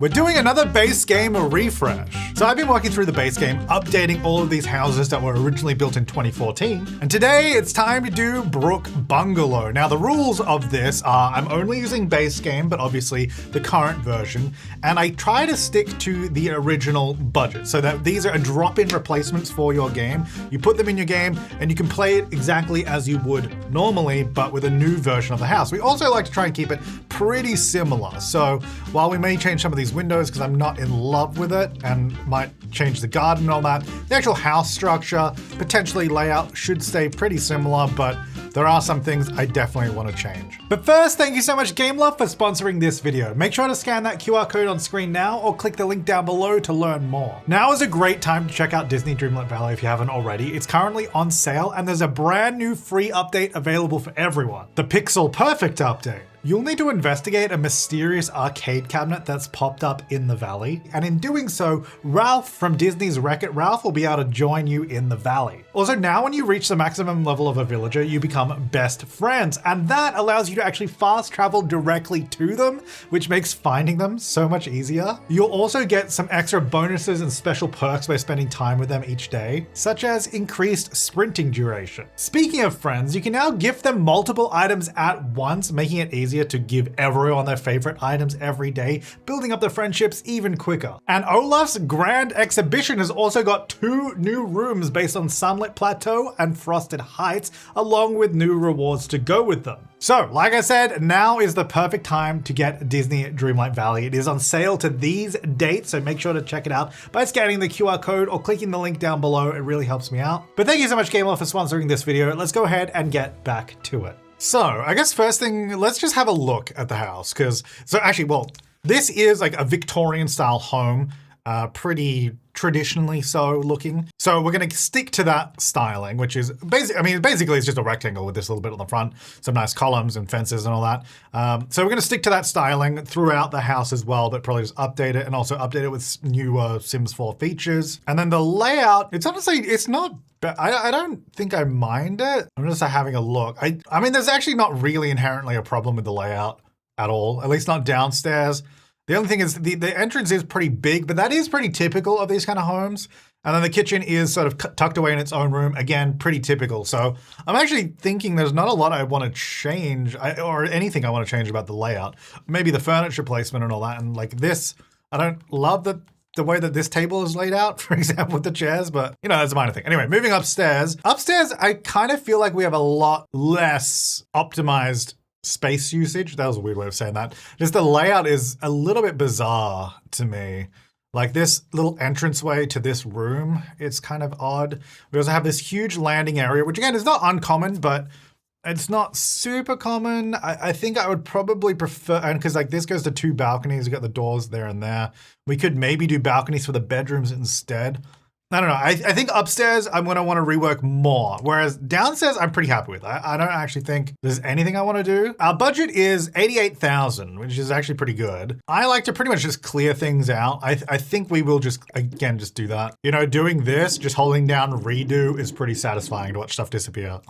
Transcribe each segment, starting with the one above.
We're doing another base game refresh. So I've been working through the base game, updating all of these houses that were originally built in 2014. And today it's time to do Brook Bungalow. Now the rules of this are I'm only using base game, but obviously the current version. And I try to stick to the original budget so that these are drop-in replacements for your game. You put them in your game and you can play it exactly as you would normally, but with a new version of the house. We also like to try and keep it pretty similar. So while we may change some of these windows because I'm not in love with it and might change the garden and all that, the actual house structure, potentially layout should stay pretty similar, but there are some things I definitely want to change. But first, thank you so much GameLove for sponsoring this video. Make sure to scan that QR code on screen now or click the link down below to learn more. Now is a great time to check out Disney Dreamlight Valley if you haven't already. It's currently on sale and there's a brand new free update available for everyone. The Pixel Perfect update. You'll need to investigate a mysterious arcade cabinet that's popped up in the valley, and in doing so, Ralph from Disney's Wreck-It Ralph will be able to join you in the valley. Also, now when you reach the maximum level of a villager, you become best friends, and that allows you to actually fast travel directly to them, which makes finding them so much easier. You'll also get some extra bonuses and special perks by spending time with them each day, such as increased sprinting duration. Speaking of friends, you can now gift them multiple items at once, making it easier to give everyone their favorite items every day, building up the friendships even quicker. And Olaf's Grand Exhibition has also got 2 new rooms based on Sunlit Plateau and Frosted Heights, along with new rewards to go with them. So, like I said, now is the perfect time to get Disney Dreamlight Valley. It is on sale to these dates, so make sure to check it out by scanning the QR code or clicking the link down below. It really helps me out. But thank you so much, GameLove, for sponsoring this video. Let's go ahead and get back to it. So, I guess first thing, let's just have a look at the house, this is like a Victorian style home, pretty traditionally so looking. So we're gonna stick to that styling, which is basically it's just a rectangle with this little bit on the front, some nice columns and fences and all that. So we're gonna stick to that styling throughout the house as well, but probably just update it and also update it with new Sims 4 features. And then the layout, it's honestly, it's not I don't think I mind it. I'm just having a look. I mean, there's actually not really inherently a problem with the layout at all, at least not downstairs. The only thing is the entrance is pretty big, but that is pretty typical of these kind of homes. And then the kitchen is sort of tucked away in its own room. Again, pretty typical. So I'm actually thinking there's not a lot I want to change or anything I want to change about the layout. Maybe the furniture placement and all that. And like this, I don't love the way that this table is laid out, for example, with the chairs, but you know, that's a minor thing. Anyway, moving upstairs. Upstairs, I kind of feel like we have a lot less optimized space usage. That was a weird way of saying that. Just the layout is a little bit bizarre to me. Like this little entranceway to this room, it's kind of odd. We also have this huge landing area, which again is not uncommon, but it's not super common. I think I would probably prefer, and because like this goes to 2 balconies, you got the doors there and there. We could maybe do balconies for the bedrooms instead. I don't know. I think upstairs I'm going to want to rework more, whereas downstairs I'm pretty happy with. I don't actually think there's anything I want to do. Our budget is $88,000, which is actually pretty good. I like to pretty much just clear things out. I think we will just do that. You know, doing this, just holding down redo is pretty satisfying to watch stuff disappear.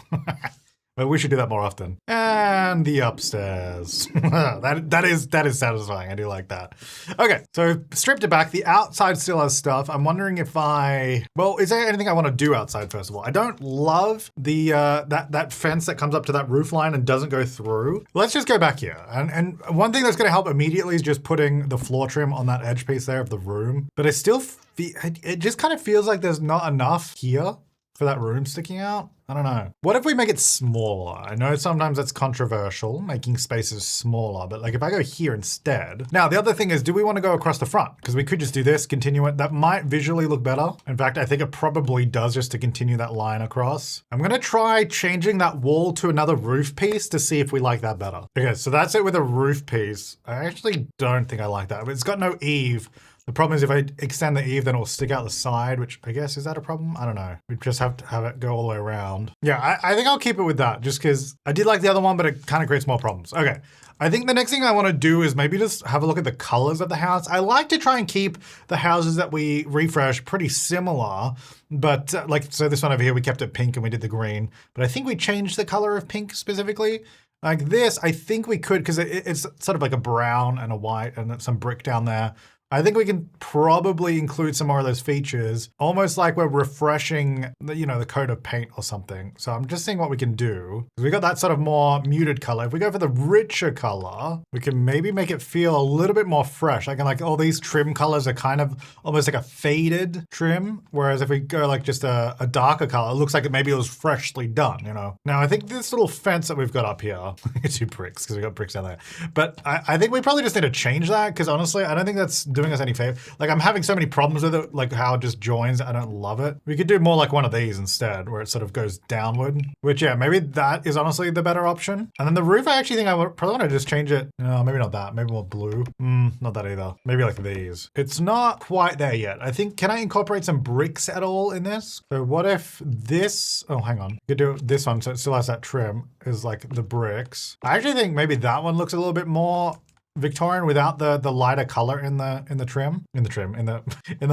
But we should do that more often. And the upstairs. that is satisfying. I do like that. Okay, so stripped it back. The outside still has stuff. I'm wondering if is there anything I want to do outside first of all? I don't love the that fence that comes up to that roof line and doesn't go through. Let's just go back here. And one thing that's going to help immediately is just putting the floor trim on that edge piece there of the room. But I still it just kind of feels like there's not enough here for that room sticking out. I don't know. What if we make it smaller? I know sometimes that's controversial, making spaces smaller, but like if I go here instead. Now, the other thing is, do we want to go across the front? Because we could just do this, continue it. That might visually look better. In fact, I think it probably does just to continue that line across. I'm going to try changing that wall to another roof piece to see if we like that better. Okay, so that's it with a roof piece. I actually don't think I like that. It's got no eave. The problem is if I extend the eave, then it'll stick out the side, which I guess, is that a problem? I don't know. We just have to have it go all the way around. Yeah, I think I'll keep it with that just because I did like the other one, but it kind of creates more problems. Okay. I think the next thing I want to do is maybe just have a look at the colors of the house. I like to try and keep the houses that we refresh pretty similar, but so this one over here, we kept it pink and we did the green, but I think we changed the color of pink specifically. Like this, I think we could, because it's sort of like a brown and a white and some brick down there. I think we can probably include some more of those features, almost like we're refreshing the coat of paint or something. So I'm just seeing what we can do. We got that sort of more muted color. If we go for the richer color, we can maybe make it feel a little bit more fresh. Like all these trim colors are kind of almost like a faded trim. Whereas if we go like just a darker color, it looks like maybe it was freshly done, Now I think this little fence that we've got up here, 2 bricks because we got bricks down there. But I think we probably just need to change that because honestly, I don't think that's doing us any favor. Like I'm having so many problems with it, like how it just joins. I don't love it. We could do more like one of these instead where it sort of goes downward, which yeah, maybe that is honestly the better option. And then the roof, I actually think I would probably want to just change it. No, maybe not that. Maybe more blue. Not that either. Maybe like these. It's not quite there yet. I think, can I incorporate some bricks at all in this? So what if this, oh, hang on. You could do this one so it still has that trim is like the bricks. I actually think maybe that one looks a little bit more Victorian without the lighter color in the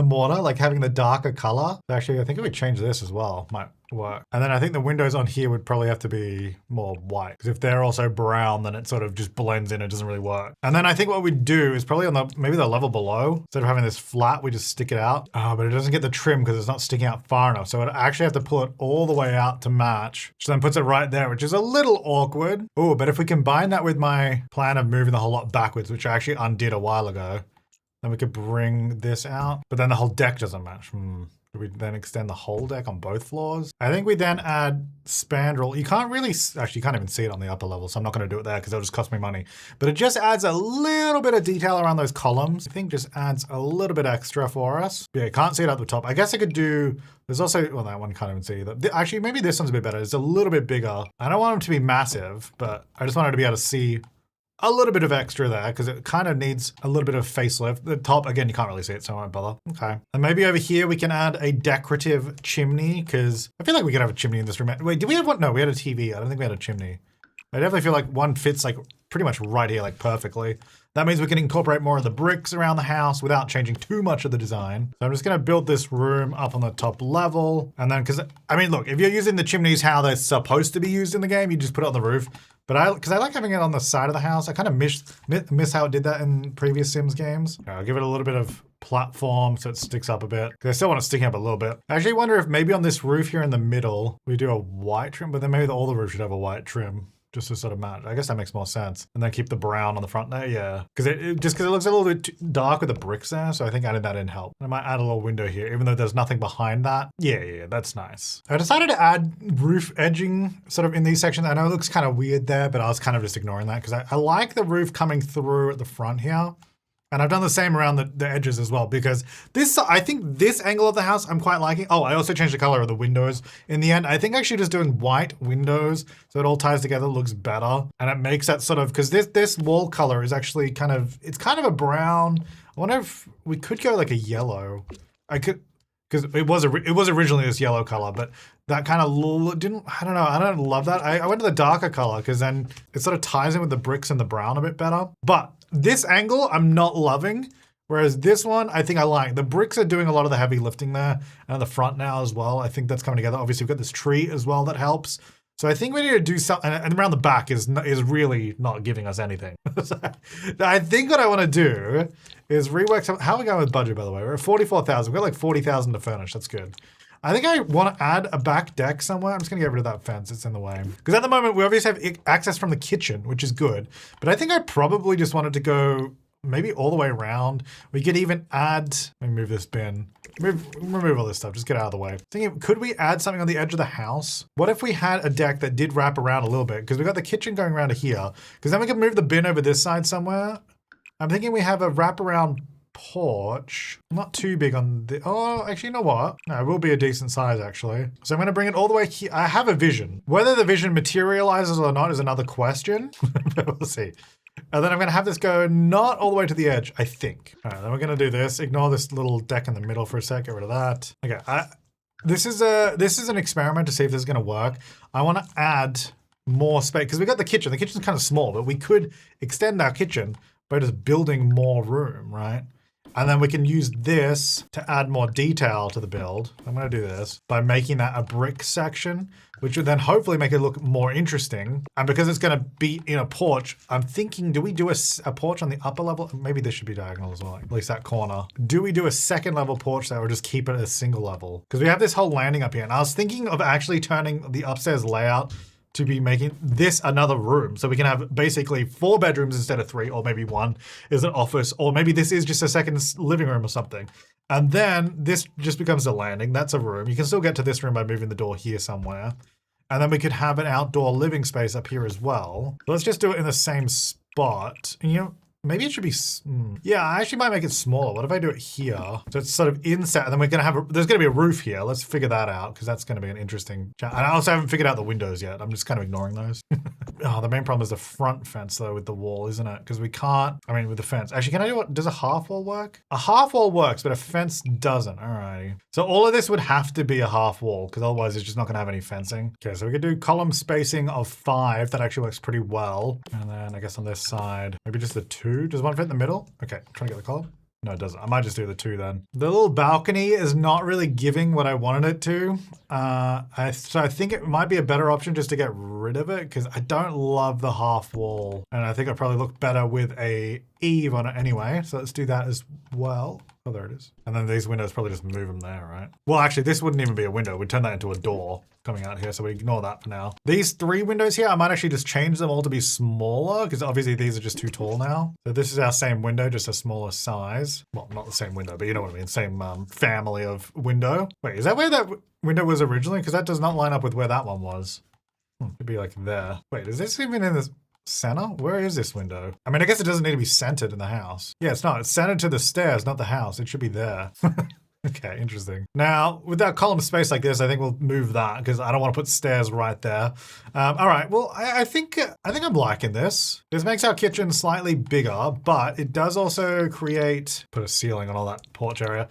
mortar, like having the darker color. Actually, I think if we change this as well, might work. And then I think the windows on here would probably have to be more white because if they're also brown, then it sort of just blends in. It doesn't really work. And then I think what we'd do is probably on maybe the level below, instead of having this flat, we just stick it out. But it doesn't get the trim because it's not sticking out far enough. So I'd actually have to pull it all the way out to match, which then puts it right there, which is a little awkward. Oh, but if we combine that with my plan of moving the whole lot backwards, which I actually undid a while ago, then we could bring this out. But then the whole deck doesn't match. Do we then extend the whole deck on both floors? I think we then add spandrel. You can't really, actually you can't even see it on the upper level, so I'm not gonna do it there because it'll just cost me money. But it just adds a little bit of detail around those columns. I think just adds a little bit extra for us. Yeah, you can't see it at the top. I guess I could do, there's also, well, that one can't even see either. Actually, maybe this one's a bit better. It's a little bit bigger. I don't want them to be massive, but I just wanted to be able to see a little bit of extra there because it kind of needs a little bit of facelift. The top, again, you can't really see it, so I won't bother. Okay. And maybe over here we can add a decorative chimney because I feel like we could have a chimney in this room. Wait, did we have one? No, we had a TV. I don't think we had a chimney. I definitely feel like one fits like pretty much right here, like perfectly. That means we can incorporate more of the bricks around the house without changing too much of the design. So I'm just gonna build this room up on the top level. And then, I mean, look, if you're using the chimneys how they're supposed to be used in the game, you just put it on the roof. But because I like having it on the side of the house. I kind of miss how it did that in previous Sims games. I'll give it a little bit of platform so it sticks up a bit. Because I still want it sticking up a little bit. I actually wonder if maybe on this roof here in the middle, we do a white trim, but then maybe all the roof should have a white trim. Just to sort of match. I guess that makes more sense. And then keep the brown on the front there, yeah. Because it looks a little bit dark with the bricks there, so I think adding that in helped. I might add a little window here, even though there's nothing behind that. Yeah, that's nice. I decided to add roof edging sort of in these sections. I know it looks kind of weird there, but I was kind of just ignoring that because I like the roof coming through at the front here. And I've done the same around the edges as well because I think this angle of the house I'm quite liking. Oh, I also changed the color of the windows. In the end, I think actually just doing white windows so it all ties together looks better. And it makes that sort of, because this wall color is actually it's kind of a brown. I wonder if we could go like a yellow. I could, because it was originally this yellow color, but that kind of I don't know, I don't love that. I went to the darker color because then it sort of ties in with the bricks and the brown a bit better. But this angle I'm not loving, whereas this one I think I like. The bricks are doing a lot of the heavy lifting there, and at the front now as well. I think that's coming together. Obviously we've got this tree as well that helps. So I think we need to do something, and around the back is really not giving us anything. I think what I want to do is rework some. How are we going with budget, by the way? We're at 44,000. We've got like 40,000 to furnish. That's good. I think I want to add a back deck somewhere. I'm just going to get rid of that fence. It's in the way. Because at the moment, we obviously have access from the kitchen, which is good. But I think I probably just wanted to go maybe all the way around. We could even add, let me move this bin. Remove all this stuff, just get out of the way. Thinking, could we add something on the edge of the house? What if we had a deck that did wrap around a little bit? Because we got the kitchen going around to here. Because then we could move the bin over this side somewhere. I'm thinking we have a wraparound porch. Not too big on the, oh, actually, you know what? No, it will be a decent size, actually. So I'm gonna bring it all the way here. I have a vision. Whether the vision materializes or not is another question. We'll see. And then I'm gonna have this go not all the way to the edge, I think. All right, then we're gonna do this. Ignore this little deck in the middle for a sec, get rid of that. Okay, this is an experiment to see if this is gonna work. I wanna add more space, because we got the kitchen. The kitchen's kind of small, but we could extend our kitchen by just building more room, right? And then we can use this to add more detail to the build. I'm gonna do this by making that a brick section, which would then hopefully make it look more interesting. And because it's gonna be in a porch, I'm thinking, do we do a porch on the upper level? Maybe this should be diagonal as well, at least that corner. Do we do a second level porch there or just keep it at a single level? Because we have this whole landing up here. And I was thinking of actually turning the upstairs layout to be making this another room. So we can have basically 4 bedrooms instead of 3, or maybe 1 is an office, or maybe this is just a second living room or something. And then this just becomes a landing. That's a room. You can still get to this room by moving the door here somewhere. And then we could have an outdoor living space up here as well. Let's just do it in the same spot. And, you know, maybe it should be, yeah, I actually might make it smaller. What if I do it here? So it's sort of inside, and then we're gonna have, there's gonna be a roof here. Let's figure that out, because that's gonna be an interesting chat. And I also haven't figured out the windows yet. I'm just kind of ignoring those. Oh, the main problem is the front fence though with the wall, isn't it? Because we can't, I mean, with the fence. Actually, can I do what, does a half wall work? A half wall works, but a fence doesn't. Alrighty. So all of this would have to be a half wall, because otherwise it's just not gonna have any fencing. Okay, so we could do column spacing of 5. That actually works pretty well. And then I guess on this side, maybe just the 2. Does one fit in the middle? Okay, trying to get the column. No, it doesn't. I might just do the 2 then. The little balcony is not really giving what I wanted it to. So I think it might be a better option just to get rid of it, because I don't love the half wall. And I think it'll probably look better with a eave on it anyway. So let's do that as well. Oh, there it is. And then these windows probably just move them there, right? Well, actually, this wouldn't even be a window. We'd turn that into a door coming out here, so we ignore that for now. These 3 windows here, I might actually just change them all to be smaller, because obviously these are just too tall now. So this is our same window, just a smaller size. Well, not the same window, but you know what I mean. Same family of window. Wait, is that where that window was originally? Because that does not line up with where that one was. It'd be like there. Wait, is this even in this center? Where is this window? I mean, I guess it doesn't need to be centered in the house. Yeah, it's not. It's centered to the stairs, not the house. It should be there. Okay, interesting. Now, with that column space like this, I think we'll move that because I don't want to put stairs right there. All right, well, I think I'm liking this. This makes our kitchen slightly bigger, but it does also put a ceiling on all that porch area.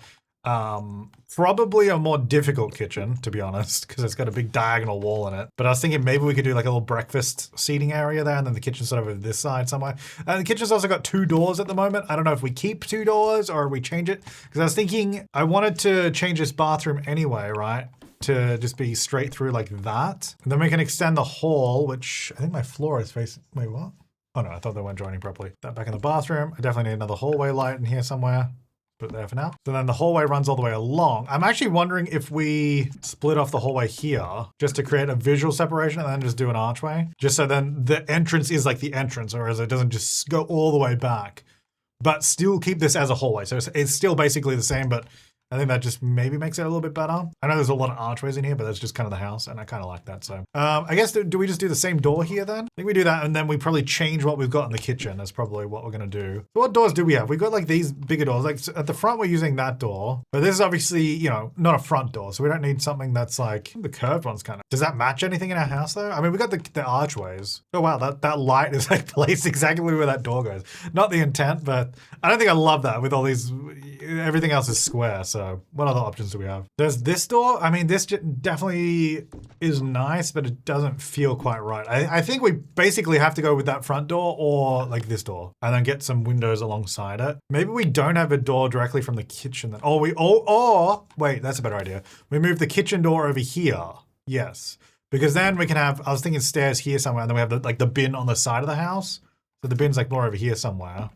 Probably a more difficult kitchen, to be honest, because it's got a big diagonal wall in it. But I was thinking maybe we could do like a little breakfast seating area there, and then the kitchen's sort of over this side somewhere. And the kitchen's also got 2 doors at the moment. I don't know if we keep 2 doors or we change it, because I was thinking I wanted to change this bathroom anyway, right? To just be straight through like that. And then we can extend the hall, which I think my floor is facing, wait, what? Oh no, I thought they weren't joining properly. That back in the bathroom. I definitely need another hallway light in here somewhere. Put it there for now. So then the hallway runs all the way along. I'm actually wondering if we split off the hallway here just to create a visual separation and then just do an archway. Just so then the entrance is like the entrance, whereas it doesn't just go all the way back. But still keep this as a hallway. So it's still basically the same, but I think that just maybe makes it a little bit better. I know there's a lot of archways in here, but that's just kind of the house, and I kind of like that. So I guess, do we just do the same door here then? I think we do that, and then we probably change what we've got in the kitchen. That's probably what we're going to do. So what doors do we have? We've got like these bigger doors. Like at the front, we're using that door, but this is obviously, you know, not a front door. So we don't need something that's like, the curved one's kind of, does that match anything in our house though? I mean, we got the archways. Oh wow, that light is like placed exactly where that door goes. Not the intent, but I don't think I love that with all these, everything else is square. So what other options do we have? There's this door. I mean, this definitely is nice, but it doesn't feel quite right. I think we basically have to go with that front door or like this door and then get some windows alongside it. Maybe we don't have a door directly from the kitchen then. Or wait, that's a better idea. We move the kitchen door over here. Yes. Because then we can have, I was thinking stairs here somewhere, and then we have the bin on the side of the house. So the bin's like more over here somewhere.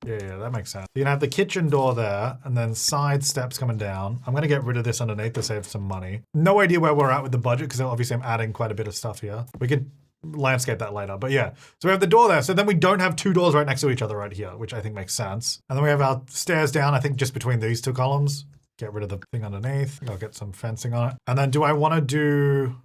Yeah, that makes sense. You can have the kitchen door there, and then side steps coming down. I'm going to get rid of this underneath to save some money. No idea where we're at with the budget, because obviously I'm adding quite a bit of stuff here. We could landscape that later, but yeah. So we have the door there, so then we don't have 2 doors right next to each other right here, which I think makes sense. And then we have our stairs down, I think just between these 2 columns. Get rid of the thing underneath. I'll get some fencing on it. And then do I want to do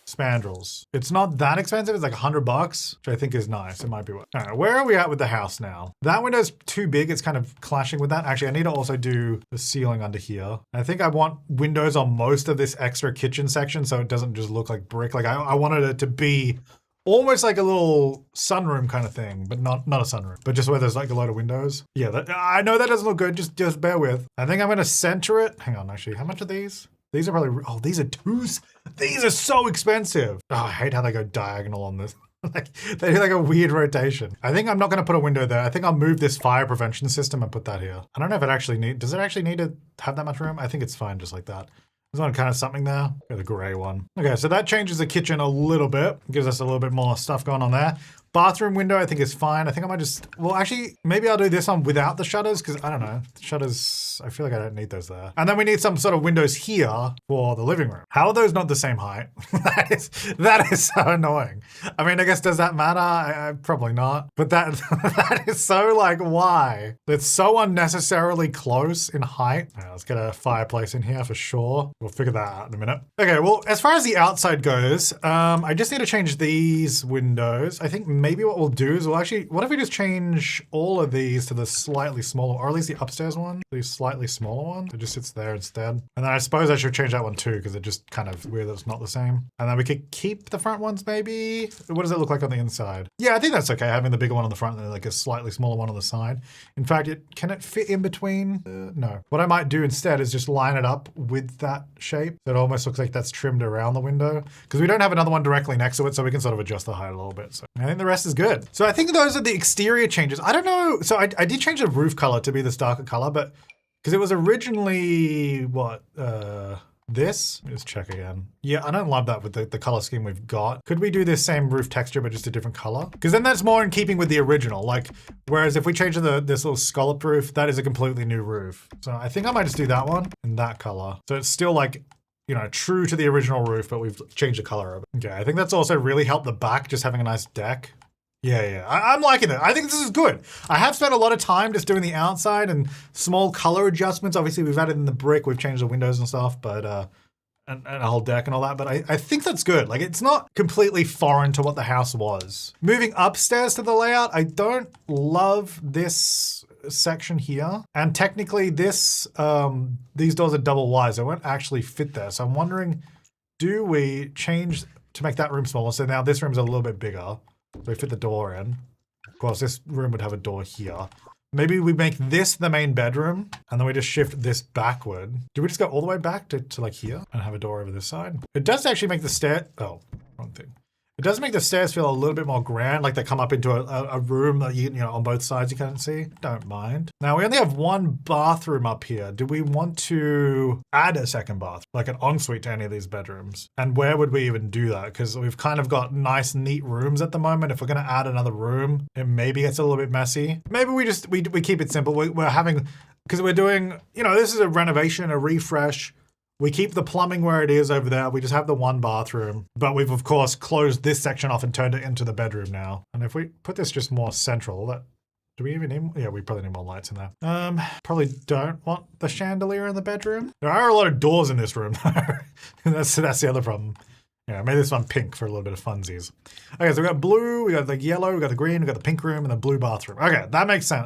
spandrels? It's not that expensive. It's like $100, which I think is nice. It might be what. All right, where are we at with the house now? That window's too big. It's kind of clashing with that. Actually, I need to also do the ceiling under here. I think I want windows on most of this extra kitchen section so it doesn't just look like brick. Like I wanted it to be almost like a little sunroom kind of thing, but not a sunroom, but just where there's like a load of windows. Yeah, I know that doesn't look good. Just bear with. I think I'm going to center it. Hang on, actually, how much are these? These are probably, oh, these are 2s. These are so expensive. Oh, I hate how they go diagonal on this. Like, they do like a weird rotation. I think I'm not going to put a window there. I think I'll move this fire prevention system and put that here. I don't know if it actually does it actually need to have that much room? I think it's fine just like that. There's one kind of something there. Got a gray one. Okay, so that changes the kitchen a little bit. Gives us a little bit more stuff going on there. Bathroom window, I think is fine. I think I might just, well, actually, maybe I'll do this one without the shutters because I don't know. The shutters, I feel like I don't need those there. And then we need some sort of windows here for the living room. How are those not the same height? that is so annoying. I mean, I guess, does that matter? Probably not. But that is so like, why? It's so unnecessarily close in height. All right, let's get a fireplace in here for sure. We'll figure that out in a minute. Okay, well, as far as the outside goes, I just need to change these windows. I think maybe what we'll do is what if we just change all of these to the slightly smaller, or at least the upstairs one, the slightly smaller one. It just sits there instead. And then I suppose I should change that one too, because it's just kind of weird that it's not the same. And then we could keep the front ones maybe. What does it look like on the inside? Yeah, I think that's okay, having the bigger one on the front and then like a slightly smaller one on the side. In fact, can it fit in between? No. What I might do instead is just line it up with that shape. So it almost looks like that's trimmed around the window, because we don't have another one directly next to it, so we can sort of adjust the height a little bit. So I think the rest is good. So I think those are the exterior changes. I don't know. So I did change the roof color to be this darker color, but because it was originally what, this? Let me just check again. Yeah, I don't love that with the color scheme we've got. Could we do this same roof texture, but just a different color? Because then that's more in keeping with the original. Like, whereas if we change this little scallop roof, that is a completely new roof. So I think I might just do that one in that color. So it's still like, you know, true to the original roof, but we've changed the color of it. Okay, I think that's also really helped the back, just having a nice deck. Yeah, I'm liking it. I think this is good. I have spent a lot of time just doing the outside and small color adjustments. Obviously, we've added in the brick, we've changed the windows and stuff, but and a whole deck and all that. But I think that's good. Like, it's not completely foreign to what the house was. Moving upstairs to the layout, I don't love this section here. And technically, these doors are double wide, so it won't actually fit there. So I'm wondering, do we change to make that room smaller? So now this room's a little bit bigger. So we fit the door in. Of course, this room would have a door here. Maybe we make this the main bedroom, and then we just shift this backward. Do we just go all the way back to like here and have a door over this side? It does actually make the stair, oh, wrong thing. It does make the stairs feel a little bit more grand, like they come up into a room that you know, on both sides you can't see. Don't mind. Now we only have one bathroom up here. Do we want to add a second bathroom, like an ensuite to any of these bedrooms? And where would we even do that? Because we've kind of got nice, neat rooms at the moment. If we're going to add another room, it maybe gets a little bit messy. Maybe we keep it simple. We're having, because we're doing, you know, this is a renovation, a refresh. We keep the plumbing where it is over there. We just have the one bathroom, but we've of course closed this section off and turned it into the bedroom now. And if we put this just more central, do we even need, yeah, we probably need more lights in there. Probably don't want the chandelier in the bedroom. There are a lot of doors in this room though. that's the other problem. Yeah, I made this one pink for a little bit of funsies. Okay, so we got blue, we got the yellow, we got the green, we got the pink room, and the blue bathroom. Okay, that makes sense.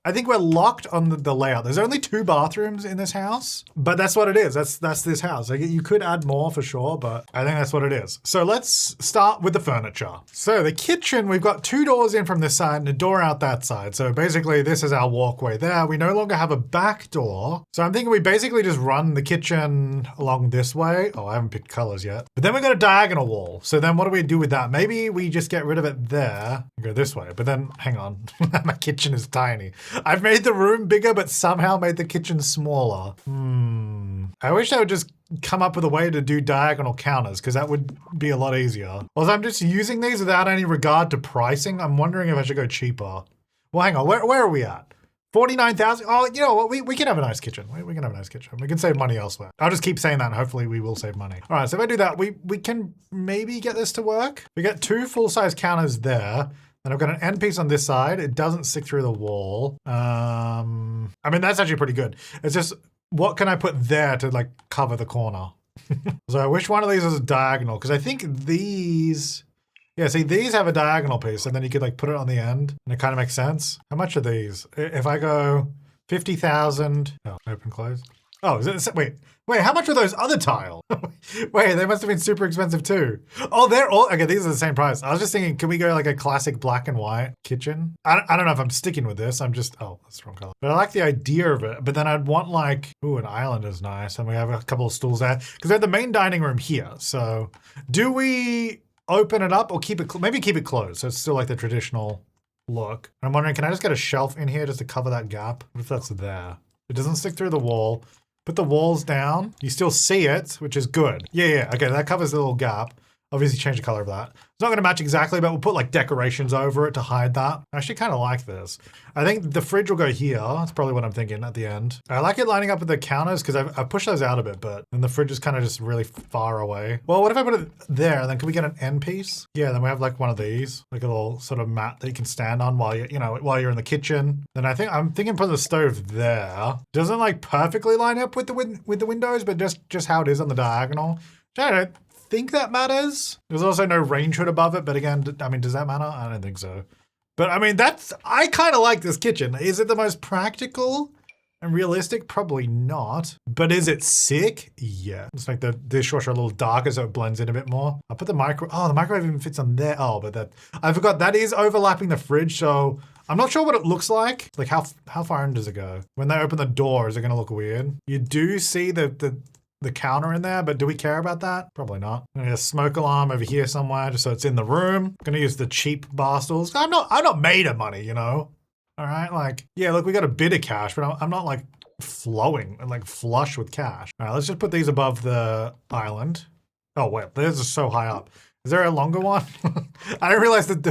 I think we're locked on the layout. There's only 2 bathrooms in this house, but that's what it is. That's this house. Like, you could add more for sure, but I think that's what it is. So let's start with the furniture. So the kitchen, we've got 2 doors in from this side and a door out that side. So basically this is our walkway there. We no longer have a back door. So I'm thinking we basically just run the kitchen along this way. Oh, I haven't picked colors yet. But then we've got a diagonal wall. So then what do we do with that? Maybe we just get rid of it there and go this way. But then, hang on, my kitchen is tiny. I've made the room bigger, but somehow made the kitchen smaller. I wish I would just come up with a way to do diagonal counters, because that would be a lot easier. Also, I'm just using these without any regard to pricing. I'm wondering if I should go cheaper. Well, hang on, where are we at? 49,000? Oh, you know what, we can have a nice kitchen. We can have a nice kitchen. We can save money elsewhere. I'll just keep saying that and hopefully we will save money. All right, so if I do that, we can maybe get this to work. We get 2 full-size counters there. And I've got an end piece on this side. It doesn't stick through the wall. I mean, that's actually pretty good. It's just, what can I put there to like cover the corner? So I wish one of these was a diagonal, because I think these, yeah, see, these have a diagonal piece and then you could like put it on the end and it kind of makes sense. How much are these? If I go 50,000, oh, open, close. Oh, wait, how much are those other tile? Wait, they must have been super expensive too. Oh, they're all, okay, these are the same price. I was just thinking, can we go like a classic black and white kitchen? I don't know if I'm sticking with this. I'm just, oh, that's the wrong color. But I like the idea of it. But then I'd want like, ooh, an island is nice. And we have a couple of stools there. Because we have the main dining room here. So do we open it up or keep it, maybe keep it closed. So it's still like the traditional look. I'm wondering, can I just get a shelf in here just to cover that gap? What if that's there? It doesn't stick through the wall. Put the walls down. You still see it, which is good. Yeah, okay, that covers the little gap. Obviously change the color of that. It's not gonna match exactly, but we'll put like decorations over it to hide that. I actually kind of like this. I think the fridge will go here. That's probably what I'm thinking at the end. I like it lining up with the counters because I've pushed those out a bit, but then the fridge is kind of just really far away. Well, what if I put it there? Then can we get an end piece? Yeah, then we have like one of these, like a little sort of mat that you can stand on while while you're in the kitchen. Then I'm thinking put the stove there. Doesn't like perfectly line up with the windows, but just how it is on the diagonal. I don't think that matters. There's also no range hood above it, but again, I mean, does that matter? I don't think so. But I mean, I kind of like this kitchen. Is it the most practical and realistic? Probably not. But is it sick? Yeah. Let's make the dishwasher a little darker so it blends in a bit more. I'll put the the microwave even fits on there. Oh, but I forgot that is overlapping the fridge, so I'm not sure what it looks like. Like how far in does it go? When they open the door, is it gonna look weird? You do see the counter in there, but do we care about that? Probably not. I'm gonna get a smoke alarm over here somewhere just so it's in the room. I'm gonna use the cheap bar stools. I'm not made of money, you know? All right, like, yeah, look, we got a bit of cash, but I'm not like flowing and like flush with cash. All right, let's just put these above the island. Oh wait, theirs are so high up. Is there a longer one? I didn't realize that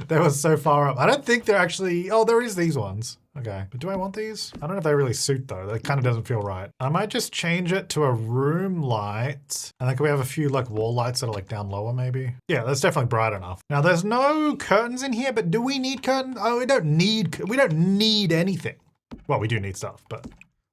they were so far up. I don't think they're actually, oh, there is these ones. Okay, but do I want these? I don't know if they really suit though. That kind of doesn't feel right. I might just change it to a room light. And then can we have a few like wall lights that are like down lower maybe? Yeah, that's definitely bright enough. Now there's no curtains in here, but do we need curtains? Oh, we don't need anything. Well, we do need stuff, but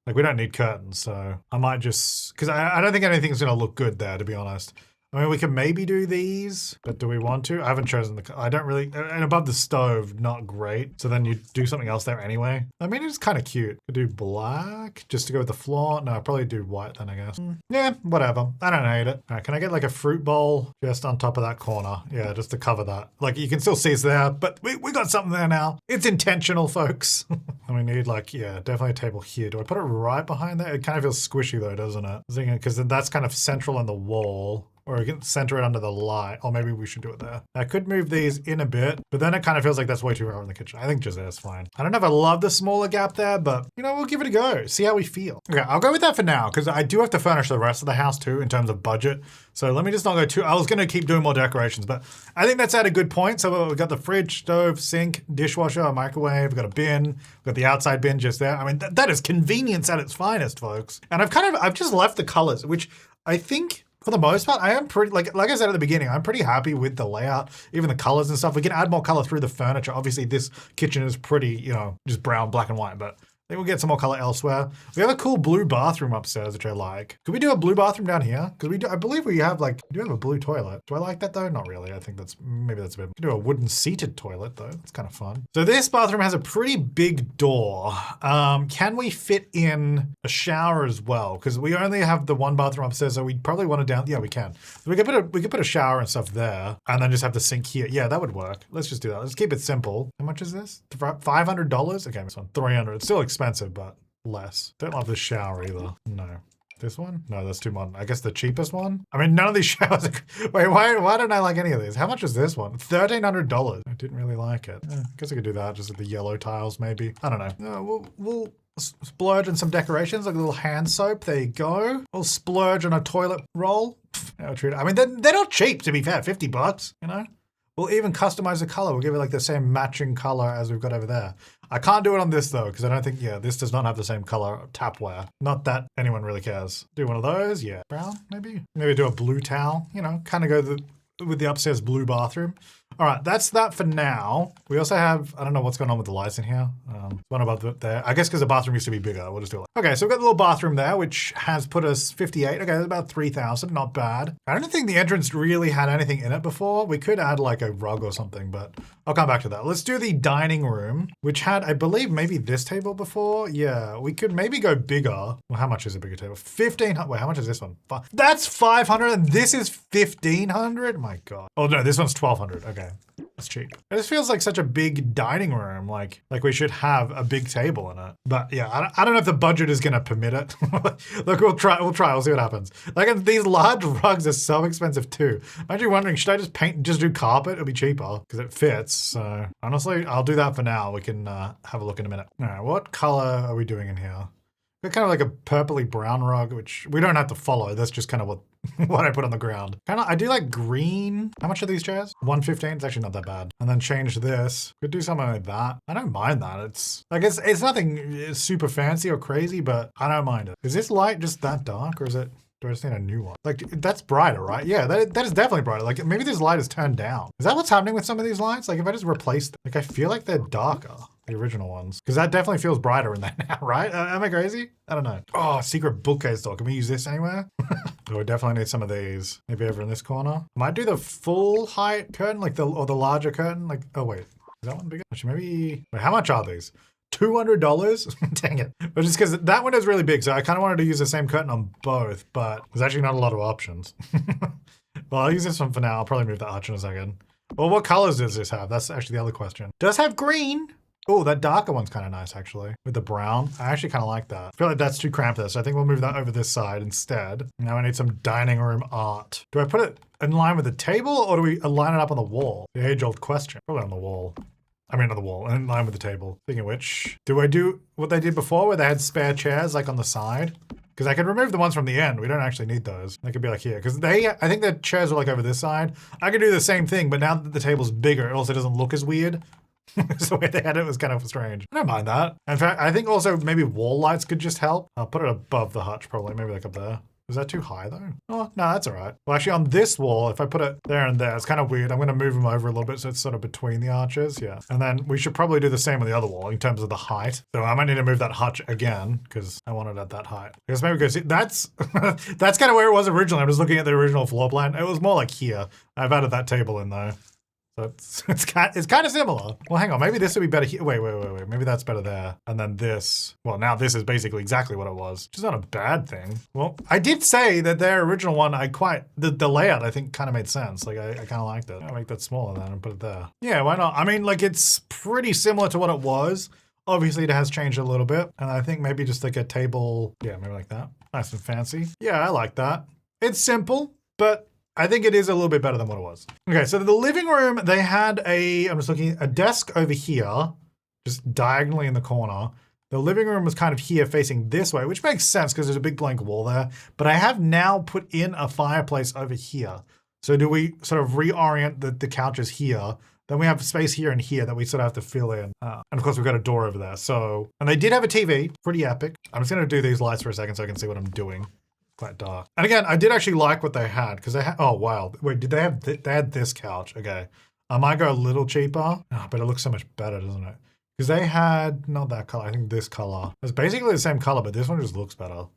like we don't need curtains. So I might just, cause I don't think anything's gonna look good there, to be honest. I mean, we can maybe do these, but do we want to? I haven't chosen I don't really, and above the stove, not great. So then you do something else there anyway. I mean, it's kind of cute. Could do black just to go with the floor. No, I'll probably do white then, I guess. Yeah, whatever. I don't hate it. All right, can I get like a fruit bowl just on top of that corner? Yeah, just to cover that. Like you can still see it's there, but we got something there now. It's intentional, folks. And we need like, yeah, definitely a table here. Do I put it right behind there? It kind of feels squishy though, doesn't it? Because then that's kind of central on the wall. Or we can center it under the light. Or maybe we should do it there. I could move these in a bit, but then it kind of feels like that's way too far in the kitchen. I think just there's fine. I don't know if I love the smaller gap there, but you know, we'll give it a go. See how we feel. Okay, I'll go with that for now, because I do have to furnish the rest of the house too in terms of budget. So let me just not go too, I was gonna keep doing more decorations, but I think that's at a good point. So we've got the fridge, stove, sink, dishwasher, a microwave, we've got a bin, we've got the outside bin just there. I mean, that is convenience at its finest, folks. And I've just left the colors, which I think, for the most part, I am pretty, like I said at the beginning, I'm pretty happy with the layout, even the colors and stuff. We can add more color through the furniture. Obviously, this kitchen is pretty, you know, just brown, black and white, but I think we'll get some more color elsewhere. We have a cool blue bathroom upstairs, which I like. Could we do a blue bathroom down here? Because I believe we have we do have a blue toilet. Do I like that though? Not really. I think maybe that's a bit. We can do a wooden seated toilet though. It's kind of fun. So this bathroom has a pretty big door. Can we fit in a shower as well? Because we only have the one bathroom upstairs, so we probably want to yeah, we can. So we could put a shower and stuff there, and then just have the sink here. Yeah, that would work. Let's just do that. Let's keep it simple. How much is this? $500? Okay, this one, $300. It's still expensive, but less. Don't love this shower either. No. This one? No, that's too modern. I guess the cheapest one? I mean, none of these showers are... Wait, why don't I like any of these? How much is this one? $1,300. I didn't really like it. I guess I could do that, just with the yellow tiles maybe. I don't know. We'll splurge on some decorations, like a little hand soap. There you go. We'll splurge on a toilet roll. I mean, they're not cheap, to be fair. $50, you know? We'll even customize the color. We'll give it like the same matching color as we've got over there. I can't do it on this though, because I don't think, yeah, this does not have the same color tapware. Not that anyone really cares. Do one of those, yeah. Brown, maybe? Maybe do a blue towel, you know, kind of go with the upstairs blue bathroom. All right, that's that for now. We also have, I don't know what's going on with the lights in here. One above there. I guess because the bathroom used to be bigger. We'll just do it. Okay, so we've got the little bathroom there, which has put us 58. Okay, that's about 3,000, not bad. I don't think the entrance really had anything in it before. We could add like a rug or something, but I'll come back to that. Let's do the dining room, which had, I believe, maybe this table before. Yeah, we could maybe go bigger. Well, how much is a bigger table? 1,500. Wait, how much is this one? That's 500 and this is 1,500? My God. Oh no, this one's 1,200. Okay. That's cheap. It just feels like such a big dining room. Like we should have a big table in it. But yeah, I don't know if the budget is gonna permit it. Look, we'll see what happens. Like these large rugs are so expensive too. I'm actually wondering, should I just do carpet? It'll be cheaper because it fits. So honestly, I'll do that for now. We can have a look in a minute. All right, what color are we doing in here? We're kind of like a purpley brown rug, which we don't have to follow. That's just kind of what I put on the ground. I do like green. How much are these chairs? 115. It's actually not that bad. And then change this. Could do something like that. I don't mind that. It's nothing super fancy or crazy, but I don't mind it. Is this light just that dark, or is it? Do I just need a new one? Like, that's brighter, right? Yeah, that is definitely brighter. Like, maybe this light is turned down. Is that what's happening with some of these lights? Like, if I just replace them, like, I feel like they're darker, the original ones. Because that definitely feels brighter in that now, right? Am I crazy? I don't know. Oh, secret bookcase door. Can we use this anywhere? Oh, we definitely need some of these. Maybe over in this corner. Might do the full height curtain, like the larger curtain. Like, oh wait, is that one bigger? Actually, maybe, wait, how much are these? $200? Dang it. But just because that window is really big, so I kind of wanted to use the same curtain on both, but there's actually not a lot of options. Well, I'll use this one for now. I'll probably move the arch in a second. Well, what colors does this have? That's actually the other question. Does have green. Oh, that darker one's kind of nice, actually, with the brown. I actually kind of like that. I feel like that's too cramped there, so I think we'll move that over this side instead. Now I need some dining room art. Do I put it in line with the table, or do we line it up on the wall? The age-old question. Probably on the wall. I mean, on the wall, in line with the table. Speaking of which, do I do what they did before where they had spare chairs like on the side? Because I could remove the ones from the end. We don't actually need those. They could be like here. Because I think the chairs are like over this side. I could do the same thing, but now that the table's bigger, it also doesn't look as weird. So the way they had it was kind of strange. I don't mind that. In fact, I think also maybe wall lights could just help. I'll put it above the hutch probably, maybe like up there. Is that too high though? Oh, no, that's all right. Well, actually on this wall, if I put it there and there, it's kind of weird. I'm going to move them over a little bit so it's sort of between the arches. Yeah. And then we should probably do the same on the other wall in terms of the height. So I might need to move that hutch again because I want it at that height. I guess maybe we go see, that's kind of where it was originally. I'm just looking at the original floor plan. It was more like here. I've added that table in though. So it's kind of similar. Well, hang on. Maybe this would be better here. Wait. Maybe that's better there. And then this. Well, now this is basically exactly what it was. Which is not a bad thing. Well, I did say that their original one, the layout, I think kind of made sense. Like, I kind of liked it. I'll make that smaller then and put it there. Yeah, why not? I mean, like, it's pretty similar to what it was. Obviously, it has changed a little bit. And I think maybe just like a table. Yeah, maybe like that. Nice and fancy. Yeah, I like that. It's simple, but I think it is a little bit better than what it was. Okay, so the living room, they had I'm just looking, a desk over here, just diagonally in the corner. The living room was kind of here facing this way, which makes sense because there's a big blank wall there. But I have now put in a fireplace over here. So do we sort of reorient the couches here? Then we have space here and here that we sort of have to fill in. And of course, we've got a door over there. So, and they did have a TV, pretty epic. I'm just gonna do these lights for a second so I can see what I'm doing. Quite dark. And again, I did actually like what they had because they had, oh wow. Wait, did they have, they had this couch. Okay. I might go a little cheaper, but it looks so much better, doesn't it? Because they had, not that color, I think this color. It's basically the same color, but this one just looks better.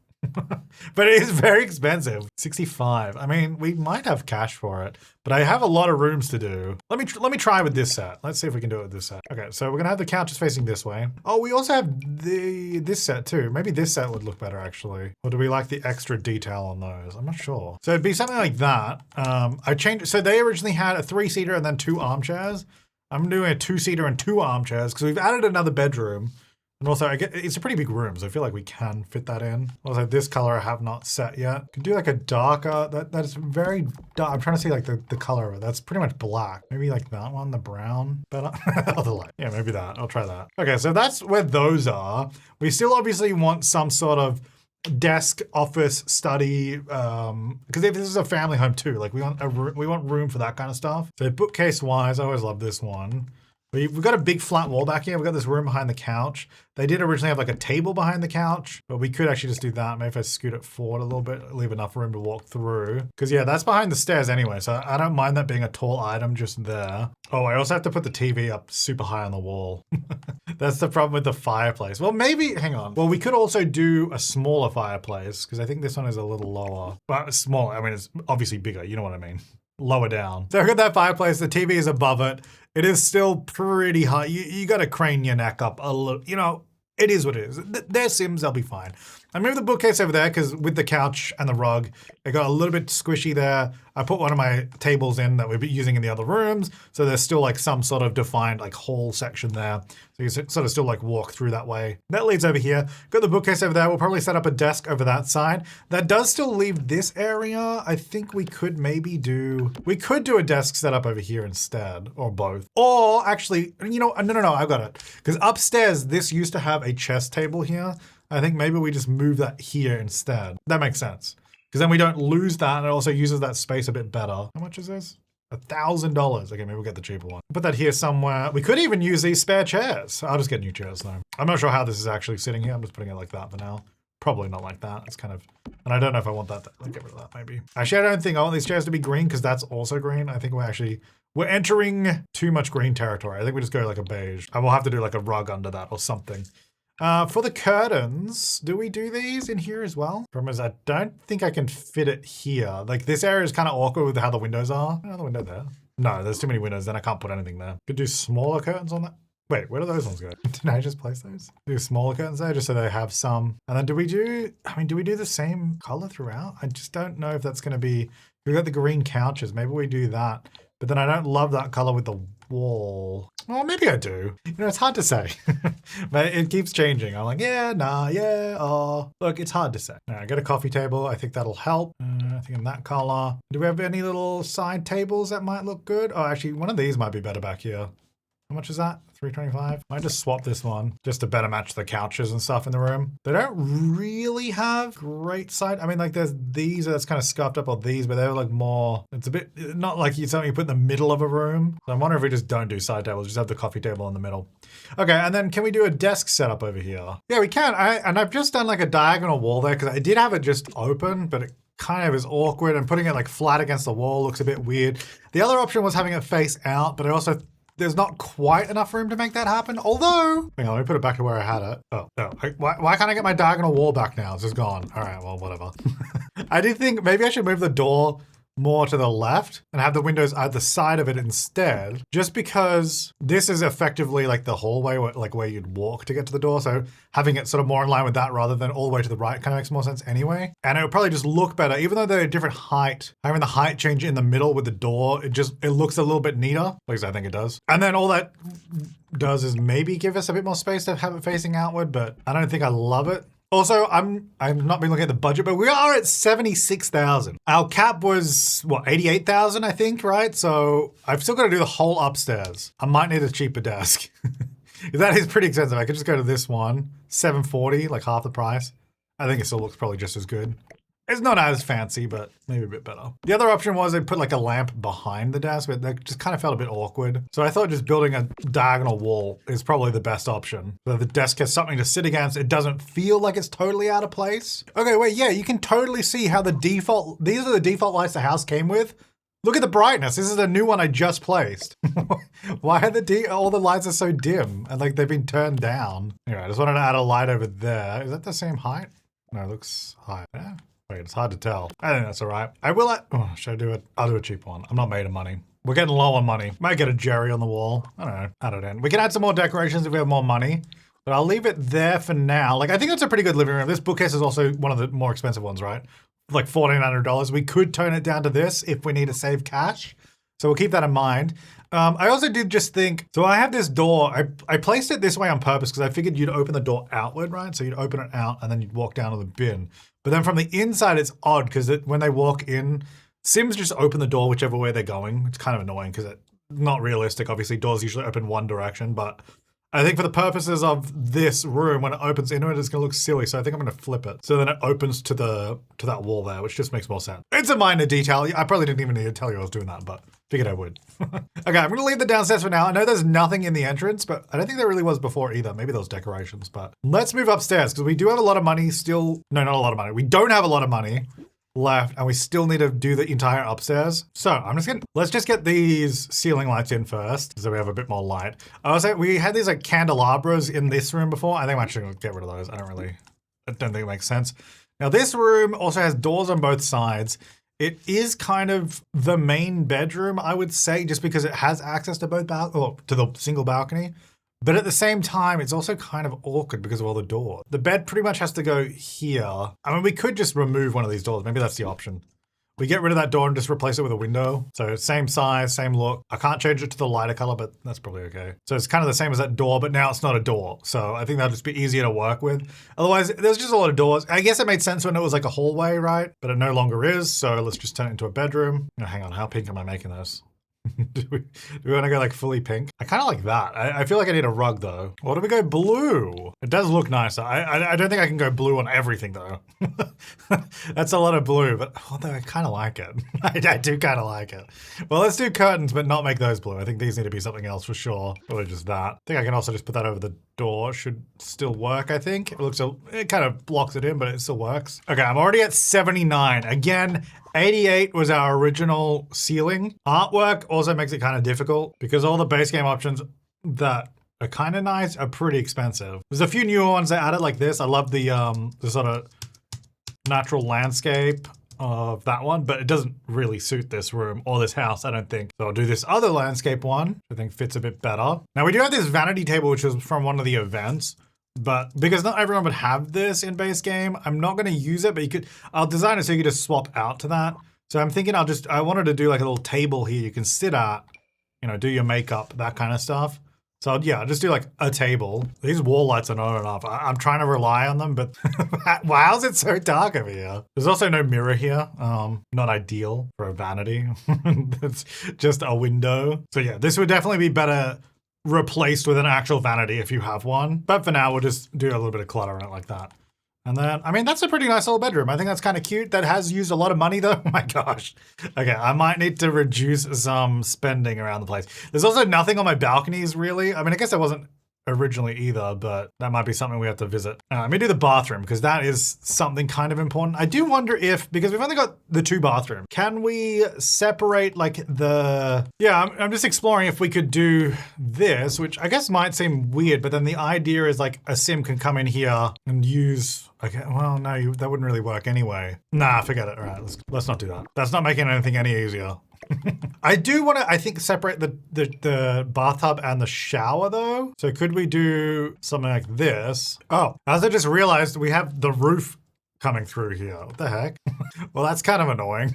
But it is very expensive. 65. I mean, we might have cash for it, but I have a lot of rooms to do. Let me try with this set. Let's see if we can do it with this set. Okay, so we're gonna have the couches facing this way. Oh, we also have this set too. Maybe this set would look better actually. Or do we like the extra detail on those? I'm not sure. So it'd be something like that. I changed, so they originally had a 3-seater and then 2 armchairs. I'm doing a 2-seater and 2 armchairs because we've added another bedroom. And also, it's a pretty big room, so I feel like we can fit that in. Also, this color I have not set yet. Could do like a darker, that is very dark. I'm trying to see like the color of it. That's pretty much black. Maybe like that one, the brown. Better. Oh, the light. Yeah, maybe that. I'll try that. Okay, so that's where those are. We still obviously want some sort of desk, office, study, because if this is a family home too, like we want room for that kind of stuff. So bookcase wise, I always love this one. We've got a big flat wall back here. We've got this room behind the couch. They did originally have like a table behind the couch, but we could actually just do that. Maybe if I scoot it forward a little bit, leave enough room to walk through. Because yeah, that's behind the stairs anyway, so I don't mind that being a tall item just there. Oh, I also have to put the TV up super high on the wall. That's the problem with the fireplace. Well, maybe, hang on. Well, we could also do a smaller fireplace because I think this one is a little lower. But smaller, I mean, it's obviously bigger, you know what I mean. Lower down. So I've got that fireplace, the TV is above it. It is still pretty high. You got to crane your neck up a little, you know, it is what it is. They're Sims, they'll be fine. I moved the bookcase over there because with the couch and the rug, it got a little bit squishy there. I put one of my tables in that we've been using in the other rooms. So there's still like some sort of defined like hall section there. So you sort of still like walk through that way. That leads over here. Got the bookcase over there. We'll probably set up a desk over that side. That does still leave this area. I think we could maybe do a desk setup over here instead, or both. Or actually, you know, no, I got it. Because upstairs, this used to have a chess table here. I think maybe we just move that here instead. That makes sense. Because then we don't lose that, and it also uses that space a bit better. How much is this? $1,000. Okay, maybe we'll get the cheaper one. Put that here somewhere. We could even use these spare chairs. I'll just get new chairs though. I'm not sure how this is actually sitting here. I'm just putting it like that for now. Probably not like that. It's kind of, and I don't know if I want that. I'll get rid of that maybe. Actually, I don't think I want these chairs to be green because that's also green. I think we're entering too much green territory. I think we just go like a beige. And we'll have to do like a rug under that or something. For the curtains, do we do these in here as well? Problem is I don't think I can fit it here. Like this area is kind of awkward with how the windows are. Another window there. No, there's too many windows, then I can't put anything there. Could do smaller curtains on that. Wait, where do those ones go? Did I just place those? Do smaller curtains there just so they have some. And then do we do the same color throughout? I just don't know if that's gonna be, we've got the green couches, maybe we do that. But then I don't love that color with the wall. Well, maybe I do. You know, it's hard to say. But it keeps changing. I'm like, yeah, nah, yeah, oh. Look, it's hard to say. All right, I got a coffee table. I think that'll help. I think in that color. Do we have any little side tables that might look good? Oh, actually, one of these might be better back here. How much is that? $325. Might just swap this one just to better match the couches and stuff in the room. They don't really have great side. I mean, like there's these that's kind of scuffed up, or these, but they're like more, it's a bit, not like something you put in the middle of a room. So I wonder if we just don't do side tables, just have the coffee table in the middle. Okay, and then can we do a desk setup over here? Yeah, we can. And I've just done like a diagonal wall there because I did have it just open, but it kind of is awkward, and putting it like flat against the wall looks a bit weird. The other option was having it face out, but I also, there's not quite enough room to make that happen. Although, hang on, let me put it back to where I had it. Oh, no. Why can't I get my diagonal wall back now? It's just gone. All right, well, whatever. I did think maybe I should move the door more to the left and have the windows at the side of it instead, just because this is effectively like the hallway, where you'd walk to get to the door. So having it sort of more in line with that rather than all the way to the right kind of makes more sense anyway. And it would probably just look better, even though they're a different height. Having the height change in the middle with the door, it looks a little bit neater. At least I think it does. And then all that does is maybe give us a bit more space to have it facing outward, but I don't think I love it. Also, I've not been looking at the budget, but we are at 76,000. Our cap was, what, 88,000, I think, right? So I've still got to do the whole upstairs. I might need a cheaper desk. That is pretty expensive. I could just go to this one, 740, like half the price. I think it still looks probably just as good. It's not as fancy, but maybe a bit better. The other option was they put like a lamp behind the desk, but that just kind of felt a bit awkward. So I thought just building a diagonal wall is probably the best option. So the desk has something to sit against. It doesn't feel like it's totally out of place. Okay, wait, yeah, you can totally see how these are the default lights the house came with. Look at the brightness. This is a new one I just placed. Why are all the lights are so dim and like they've been turned down? Anyway, I just wanted to add a light over there. Is that the same height? No, it looks higher. Yeah. Wait, it's hard to tell. I think that's all right. Should I do it? I'll do a cheap one. I'm not made of money. We're getting low on money. Might get a Jerry on the wall. I don't know. Add it in. We can add some more decorations if we have more money, but I'll leave it there for now. Like, I think that's a pretty good living room. This bookcase is also one of the more expensive ones, right? Like $1,400. We could tone it down to this if we need to save cash. So we'll keep that in mind. I also did just think, so I have this door, I placed it this way on purpose because I figured you'd open the door outward, right? So you'd open it out and then you'd walk down to the bin. But then from the inside, it's odd because when they walk in, Sims just open the door whichever way they're going. It's kind of annoying because it's not realistic. Obviously, doors usually open one direction, but I think for the purposes of this room, when it opens into it, it's gonna look silly. So I think I'm gonna flip it. So then it opens to that wall there, which just makes more sense. It's a minor detail. I probably didn't even need to tell you I was doing that, but figured I would. Okay, I'm gonna leave the downstairs for now. I know there's nothing in the entrance, but I don't think there really was before either. Maybe those decorations, but let's move upstairs because we do have a lot of money still. No, not a lot of money. We don't have a lot of money left and we still need to do the entire upstairs. So let's just get these ceiling lights in first so we have a bit more light. We had these like candelabras in this room before. I think I'm actually gonna get rid of those. I don't think it makes sense. Now this room also has doors on both sides. It is kind of the main bedroom, I would say, just because it has access to both to the single balcony. But at the same time, it's also kind of awkward because of all the doors. The bed pretty much has to go here. I mean, we could just remove one of these doors. Maybe that's the option. We get rid of that door and just replace it with a window. So same size, same look. I can't change it to the lighter color, but that's probably okay. So it's kind of the same as that door, but now it's not a door. So I think that'll just be easier to work with. Otherwise, there's just a lot of doors. I guess it made sense when it was like a hallway, right? But it no longer is. So let's just turn it into a bedroom. Oh, hang on, how pink am I making this? do we want to go like fully pink? I kind of like that. I feel like I need a rug though. Or do we go blue? It does look nicer. I don't think I can go blue on everything though. That's a lot of blue, but although I kind of like it. I do kind of like it. Well, let's do curtains, but not make those blue. I think these need to be something else for sure. Or just that. I think I can also just put that over the door. Should still work, I think. It kind of blocks it in, but it still works. Okay, I'm already at 79. Again, 88 was our original ceiling. Artwork also makes it kind of difficult because all the base game options that are kind of nice are pretty expensive. There's a few newer ones they added like this. I love the sort of natural landscape of that one, but it doesn't really suit this room or this house, I don't think. So I'll do this other landscape one, which I think fits a bit better. Now we do have this vanity table, which is from one of the events. But because not everyone would have this in base game, I'm not going to use it, but I'll design it so you can just swap out to that. So I'm thinking I wanted to do like a little table here you can sit at, you know, do your makeup, that kind of stuff. So yeah, I'll just do like a table. These wall lights are not enough. I'm trying to rely on them, but why is it so dark over here? There's also no mirror here. Not ideal for a vanity. It's just a window. So yeah, this would definitely be better replaced with an actual vanity if you have one. But for now, we'll just do a little bit of clutter in it like that. And then, I mean, that's a pretty nice little bedroom. I think that's kind of cute. That has used a lot of money though. Oh my gosh. Okay, I might need to reduce some spending around the place. There's also nothing on my balconies really. I mean, I guess I wasn't originally either, but that might be something we have to visit. Let me do the bathroom because that is something kind of important. I do wonder if, because we've only got the 2 bathrooms, can we separate like I'm just exploring if we could do this, which I guess might seem weird, but then the idea is like a sim can come in here and use, okay, well, no, that wouldn't really work anyway. Nah, forget it. All right, let's not do that. That's not making anything any easier. I do want to, I think, separate the bathtub and the shower though. So could we do something like this? Oh, as I just realized, we have the roof coming through here. What the heck? Well, that's kind of annoying.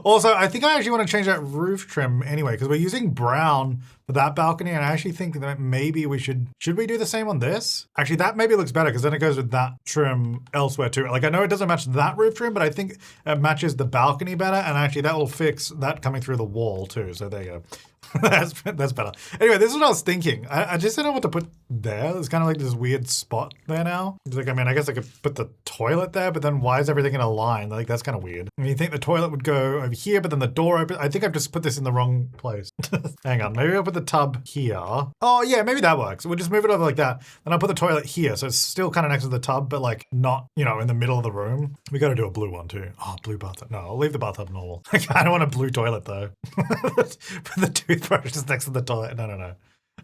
Also, I think I actually want to change that roof trim anyway, because we're using brown for that balcony, and I actually think that maybe we should we do the same on this? Actually, that maybe looks better, because then it goes with that trim elsewhere too. Like, I know it doesn't match that roof trim, but I think it matches the balcony better, and actually that will fix that coming through the wall too, so there you go. That's better. Anyway, this is what I was thinking. I just didn't know what to put there. There's kind of like this weird spot there now. It's like, I mean, I guess I could put the toilet there, but then why is everything in a line? Like, that's kind of weird. I mean, you think the toilet would go over here, but then the door open. I think I've just put this in the wrong place. Hang on, maybe I'll put the tub here. Oh yeah, maybe that works. We'll just move it over like that. Then I'll put the toilet here. So it's still kind of next to the tub, but like not, you know, in the middle of the room. We got to do a blue one too. Oh, blue bathtub. No, I'll leave the bathtub normal. I don't want a blue toilet though. Put the toothbrush just next to the toilet. No.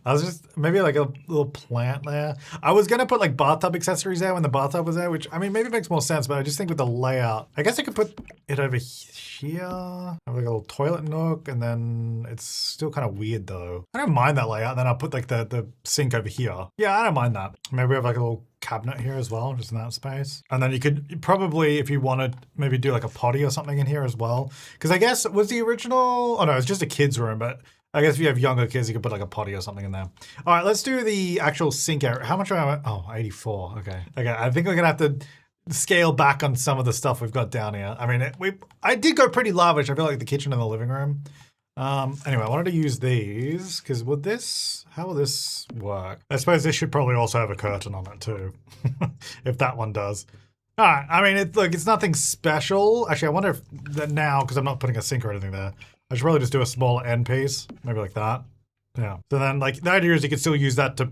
I was just, maybe like a little plant there. I was going to put like bathtub accessories there when the bathtub was there, which, I mean, maybe makes more sense, but I just think with the layout, I guess I could put it over here, have like a little toilet nook, and then it's still kind of weird though. I don't mind that layout. Then I'll put like the sink over here. Yeah, I don't mind that. Maybe we have like a little cabinet here as well, just in that space. And then you could probably, if you wanted, maybe do like a potty or something in here as well. Because I guess, was the original, oh no, it's just a kid's room, but I guess if you have younger kids, you could put like a potty or something in there. All right, let's do the actual sink area. How much am I? Oh, 84. Okay. I think we're gonna have to scale back on some of the stuff we've got down here. I mean, I did go pretty lavish. I feel like the kitchen and the living room. Anyway, I wanted to use these because how will this work? I suppose this should probably also have a curtain on it too, if that one does. All right. I mean, it's nothing special. Actually, I wonder if that now, because I'm not putting a sink or anything there, I should probably just do a smaller end piece, maybe like that. Yeah. So then, like, the idea is you can still use that to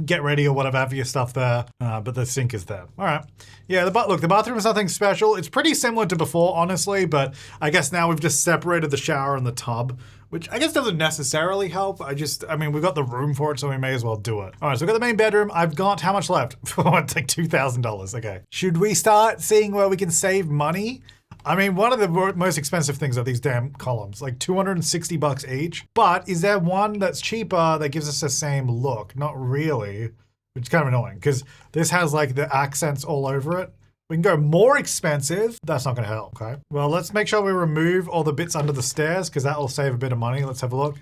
get ready or whatever, have your stuff there, but the sink is there. All right. Yeah, look, the bathroom is nothing special. It's pretty similar to before, honestly, but I guess now we've just separated the shower and the tub, which I guess doesn't necessarily help. I mean, we've got the room for it, so we may as well do it. All right, so we've got the main bedroom. I've got how much left? It's like $2,000. Okay. Should we start seeing where we can save money? I mean, one of the most expensive things are these damn columns, like $260 each. But is there one that's cheaper that gives us the same look? Not really, which is kind of annoying because this has like the accents all over it. We can go more expensive. That's not going to help, okay? Well, let's make sure we remove all the bits under the stairs because that will save a bit of money. Let's have a look.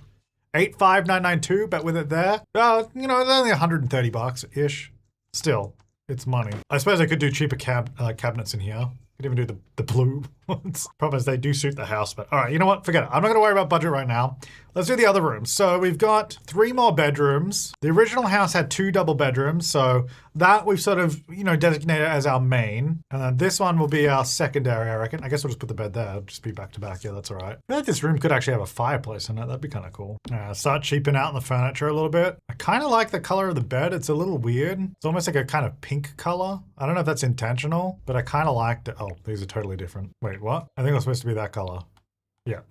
85992, but with it there, you know, it's only $130-ish. Still, it's money. I suppose I could do cheaper cabinets in here. Could even do the blue ones. Problem is they do suit the house, but all right, you know what? Forget it. I'm not gonna worry about budget right now. Let's do the other rooms. So we've got 3 more bedrooms. The original house had 2 double bedrooms, so that we've sort of, you know, designated as our main. And then this one will be our secondary, I reckon. I guess we'll just put the bed there. It'll just be back to back. Yeah, that's all right. I feel like this room could actually have a fireplace in it. That'd be kind of cool. Start cheaping out the furniture a little bit. I kind of like the color of the bed. It's a little weird. It's almost like a kind of pink color. I don't know if that's intentional, but I kind of liked it. Oh, these are totally different. Wait, what? I think it was supposed to be that color. Yeah.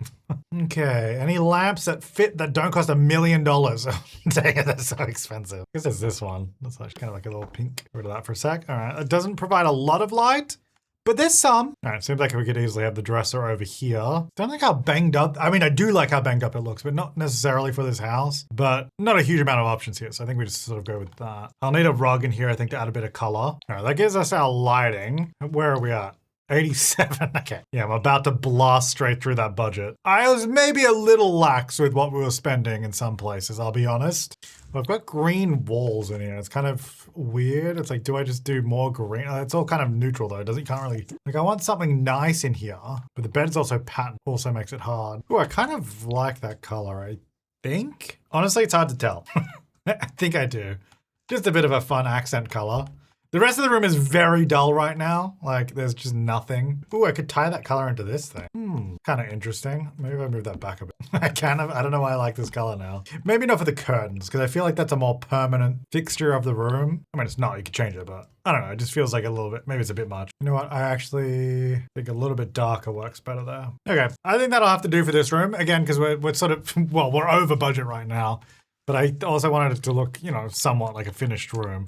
Okay. Any lamps that fit that don't cost $1 million? Dang it, they're so expensive. I guess there's this one. That's actually kind of like a little pink. Get rid of that for a sec. All right. It doesn't provide a lot of light, but there's some. All right. Seems like we could easily have the dresser over here. Don't like how banged up. I mean, I do like how banged up it looks, but not necessarily for this house. But not a huge amount of options here. So I think we just sort of go with that. I'll need a rug in here, I think, to add a bit of color. All right. That gives us our lighting. Where are we at? 87. Okay. Yeah, I'm about to blast straight through that budget. I was maybe a little lax with what we were spending in some places, I'll be honest. I've got green walls in here. It's kind of weird. It's like, do I just do more green? It's all kind of neutral though. You can't really, like I want something nice in here, but the bed's also patterned, also makes it hard. Oh, I kind of like that color, I think. Honestly, it's hard to tell. I think I do. Just a bit of a fun accent color. The rest of the room is very dull right now. Like, there's just nothing. Ooh, I could tie that color into this thing. Kind of interesting. Maybe if I move that back a bit. I don't know why I like this color now. Maybe not for the curtains, because I feel like that's a more permanent fixture of the room. I mean, it's not, you could change it, but I don't know. It just feels like a little bit, maybe it's a bit much. You know what? I actually think a little bit darker works better there. Okay, I think that'll have to do for this room. Again, because we're sort of, well, we're over budget right now. But I also wanted it to look, you know, somewhat like a finished room.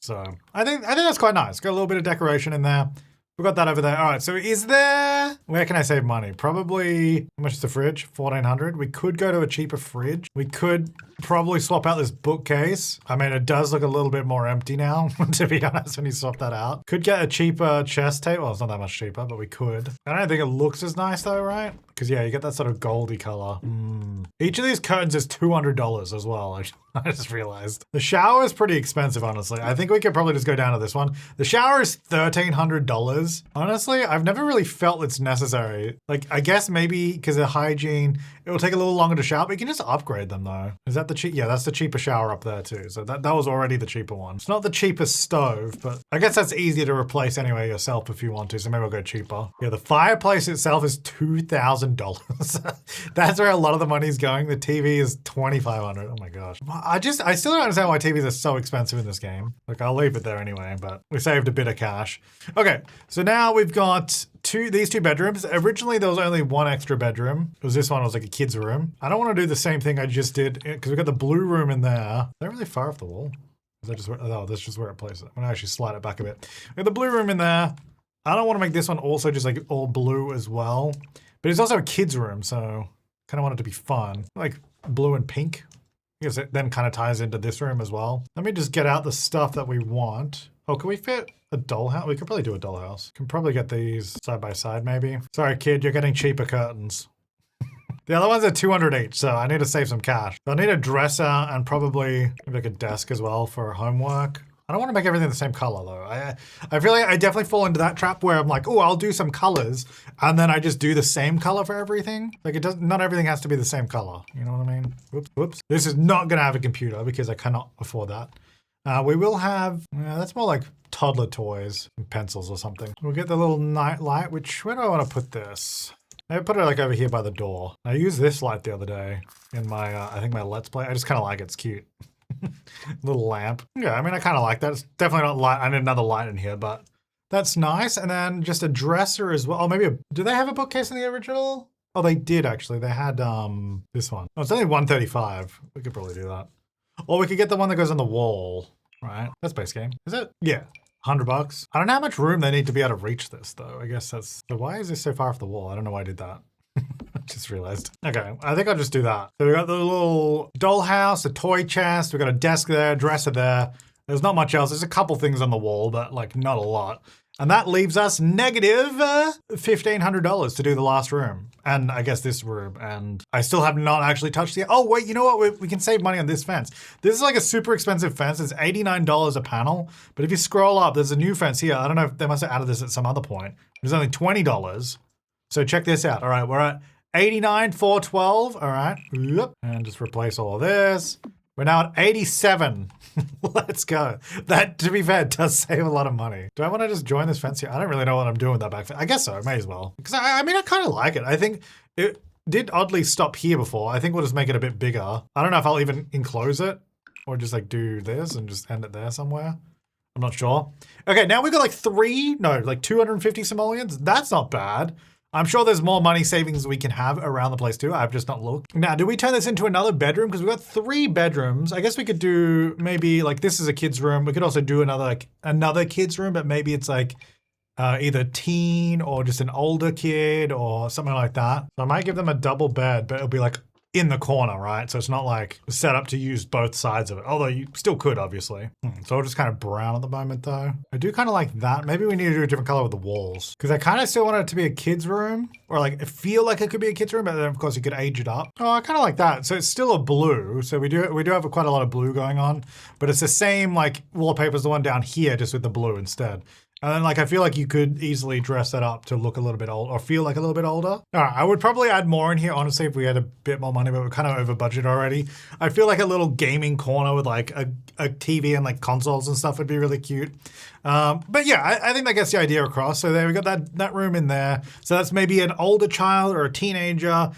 So I think that's quite nice. Got a little bit of decoration in there. We've got that over there. All right, so is there, where can I save money? Probably, how much is the fridge? 1,400. We could go to a cheaper fridge. We could probably swap out this bookcase. I mean, it does look a little bit more empty now, to be honest, when you swap that out. Could get a cheaper chest table. Well, it's not that much cheaper, but we could. I don't think it looks as nice though, right? Because yeah, you get that sort of goldy color. Each of these curtains is $200 as well. I just realized. The shower is pretty expensive, honestly. I think we could probably just go down to this one. The shower is $1,300. Honestly, I've never really felt it's necessary. Like, I guess maybe because of hygiene, it will take a little longer to shower, but you can just upgrade them though. Is that the cheap? Yeah, that's the cheaper shower up there too. So that was already the cheaper one. It's not the cheapest stove, but I guess that's easier to replace anyway yourself if you want to. So maybe we'll go cheaper. Yeah, the fireplace itself is $2,000. That's where a lot of the money's going. The TV is $2,500. Oh my gosh. I still don't understand why TVs are so expensive in this game. Like, I'll leave it there anyway, but we saved a bit of cash. Okay, so now we've got these two bedrooms. Originally, there was only one extra bedroom. It was this one. It was like a kid's room. I don't want to do the same thing I just did because we've got the blue room in there. Is that really far off the wall? Is that just where, oh, that's just where it places it. I'm gonna actually slide it back a bit. We got the blue room in there. I don't want to make this one also just like all blue as well. But it's also a kid's room, so kind of want it to be fun. Like blue and pink. I guess it then kind of ties into this room as well. Let me just get out the stuff that we want. Oh, can we fit a dollhouse? We could probably do a dollhouse. Can probably get these side by side maybe. Sorry, kid, you're getting cheaper curtains. The other ones are $200 each, so I need to save some cash. I'll need a dresser and probably maybe like a desk as well for homework. I don't want to make everything the same color though. I feel like I definitely fall into that trap where I'm like, oh, I'll do some colors, and then I just do the same color for everything. Like it doesn't, not everything has to be the same color. You know what I mean? Whoops. This is not gonna have a computer because I cannot afford that. We will have, that's more like toddler toys and pencils or something. We'll get the little night light, which, where do I want to put this? Maybe put it like over here by the door. I used this light the other day in my, I think my Let's Play. I just kind of like it, it's cute. Little lamp. Yeah, I mean, I kind of like that. It's definitely not light. I need another light in here, but that's nice. And then just a dresser as well. Oh, maybe do they have a bookcase in the original? Oh, they did actually. They had this one. Oh, it's only $135. We could probably do that. Or we could get the one that goes on the wall, right? That's base game. Is it? Yeah. $100. I don't know how much room they need to be able to reach this though. I guess that's, so why is this so far off the wall? I don't know why I did that. Just realized. Okay, I think I'll just do that. So we got the little dollhouse, a toy chest, we got a desk there, dresser there. There's not much else. There's a couple things on the wall, but like not a lot. And that leaves us negative $1,500 to do the last room. And I guess this room. And I still have not actually touched the, oh wait, you know what? We can save money on this fence. This is like a super expensive fence. It's $89 a panel. But if you scroll up, there's a new fence here. I don't know if they must have added this at some other point. It's only $20. So check this out. All right, we're at $89,412. All right, and just replace all of this. We're now at 87. Let's go. That, to be fair, does save a lot of money. Do I want to just join this fence here? I don't really know what I'm doing with that back fence. I guess so. I may as well. Because I mean, I kind of like it. I think it did oddly stop here before. I think we'll just make it a bit bigger. I don't know if I'll even enclose it or just like do this and just end it there somewhere. I'm not sure. Okay, now we've got like 250 simoleons. That's not bad. I'm sure there's more money savings we can have around the place too. I've just not looked. Now, do we turn this into another bedroom? Because we've got 3 bedrooms. I guess we could do maybe like this is a kid's room. We could also do another kid's room, but maybe it's like either teen or just an older kid or something like that. So I might give them a double bed, but it'll be like in the corner, right? So it's not like set up to use both sides of it. Although you still could, obviously. So I'll just kind of brown at the moment though. I do kind of like that. Maybe we need to do a different color with the walls. Because I kind of still want it to be a kid's room. Or like, feel like it could be a kid's room, but then of course you could age it up. Oh, I kind of like that. So it's still a blue. So we do have quite a lot of blue going on. But it's the same like wallpaper as the one down here, just with the blue instead. And then like, I feel like you could easily dress that up to look a little bit old or feel like a little bit older. All right, I would probably add more in here, honestly, if we had a bit more money, but we're kind of over budget already. I feel like a little gaming corner with like a TV and like consoles and stuff would be really cute. But yeah, I think that gets the idea across. So there we got that room in there. So that's maybe an older child or a teenager.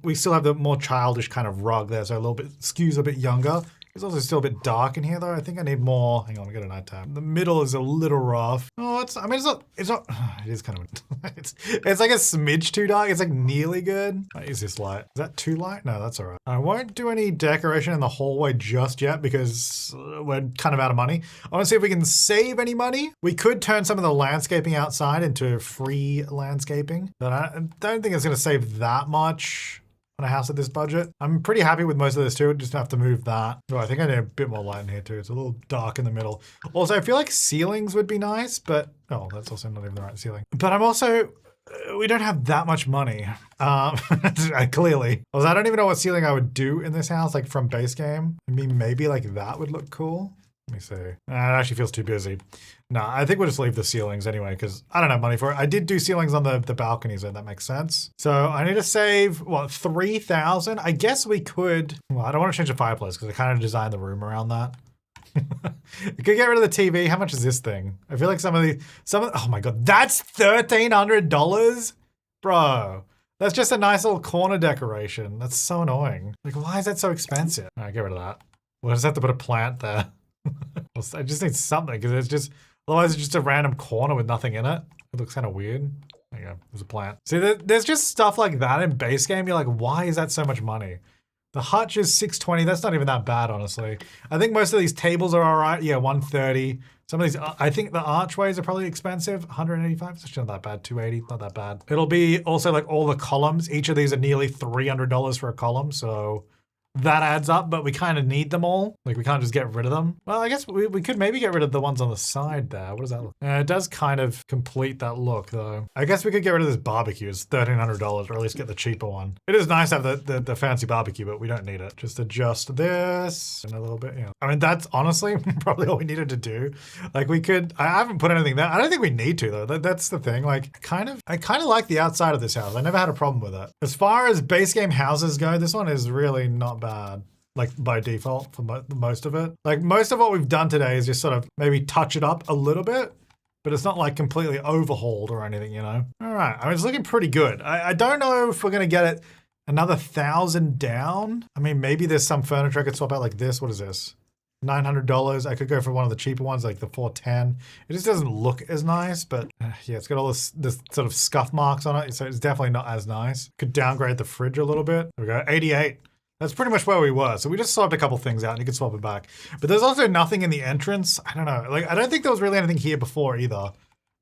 We still have the more childish kind of rug there. So a little bit, skews a bit younger. It's also still a bit dark in here though. I think I need more. Hang on, we got a nighttime. The middle is a little rough. Oh, it's not, it is kind of, it's like a smidge too dark. It's like nearly good. What is this light? Is that too light? No, that's all right. I won't do any decoration in the hallway just yet because we're kind of out of money. I want to see if we can save any money. We could turn some of the landscaping outside into free landscaping, but I don't think it's going to save that much on a house at this budget. I'm pretty happy with most of this too. Just have to move that. Oh, I think I need a bit more light in here too. It's a little dark in the middle. Also, I feel like ceilings would be nice, but oh, that's also not even the right ceiling. But I'm also, we don't have that much money. Clearly. Also, I don't even know what ceiling I would do in this house, like from base game. I mean, maybe like that would look cool. Let me see. It actually feels too busy. No, I think we'll just leave the ceilings anyway, because I don't have money for it. I did do ceilings on the balconies, so that makes sense. So I need to save, what, 3,000? I guess we could, well, I don't want to change the fireplace because I kind of designed the room around that. You could get rid of the TV. How much is this thing? I feel like oh my God, that's $1,300? Bro, that's just a nice little corner decoration. That's so annoying. Like, why is that so expensive? All right, get rid of that. We'll just have to put a plant there. I just need something because it's just, otherwise it's just a random corner with nothing in it. It looks kind of weird. There you go, there's a plant. See, there's just stuff like that in base game. You're like, why is that so much money? The hutch is $620. That's not even that bad, honestly. I think most of these tables are all right. Yeah, $130. Some of these, I think the archways are probably expensive. $185, it's actually not that bad. $280, not that bad. It'll be also like all the columns. Each of these are nearly $300 for a column, so that adds up, but we kind of need them all. Like, we can't just get rid of them. Well, I guess we could maybe get rid of the ones on the side there. What does that look? It does kind of complete that look, though. I guess we could get rid of this barbecue. It's $1,300, or at least get the cheaper one. It is nice to have the fancy barbecue, but we don't need it. Just adjust this and a little bit, you know. I mean, that's honestly probably all we needed to do. Like, we could, I haven't put anything there. I don't think we need to, though. That's the thing. Like, I kind of like the outside of this house. I never had a problem with it. As far as base game houses go, this one is really not bad, like by default for most of it. Like most of what we've done today is just sort of maybe touch it up a little bit, but it's not like completely overhauled or anything, you know? All right, I mean, it's looking pretty good. I don't know if we're gonna get it another 1,000 down. I mean, maybe there's some furniture I could swap out like this. What is this? $900. I could go for one of the cheaper ones, like the 410. It just doesn't look as nice, but yeah, it's got all this sort of scuff marks on it, so it's definitely not as nice. Could downgrade the fridge a little bit. There we go, 88. That's pretty much where we were. So we just swapped a couple things out and you can swap it back. But there's also nothing in the entrance. I don't know. Like, I don't think there was really anything here before either.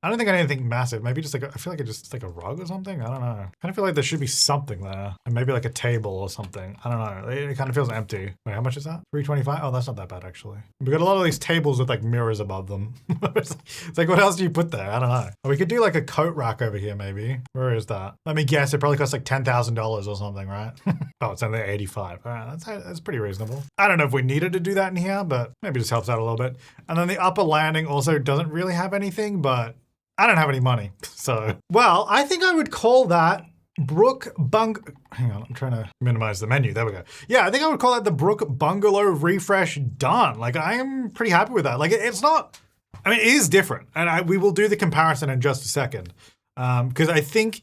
I don't think anything massive. Maybe just like, I feel like it's just like a rug or something. I don't know. I kind of feel like there should be something there. And maybe like a table or something. I don't know. It kind of feels empty. Wait, how much is that? $3.25? Oh, that's not that bad actually. We got a lot of these tables with like mirrors above them. It's like, what else do you put there? I don't know. Or we could do like a coat rack over here maybe. Where is that? Let me guess. It probably costs like $10,000 or something, right? Oh, it's only 85. All right, that's pretty reasonable. I don't know if we needed to do that in here, but maybe it just helps out a little bit. And then the upper landing also doesn't really have anything, but I don't have any money, so. Well, I think I would call that Brook Hang on, I'm trying to minimize the menu. There we go. Yeah, I think I would call that the Brook Bungalow refresh done. Like, I am pretty happy with that. Like, it's not, I mean, it is different. And we will do the comparison in just a second. Because I think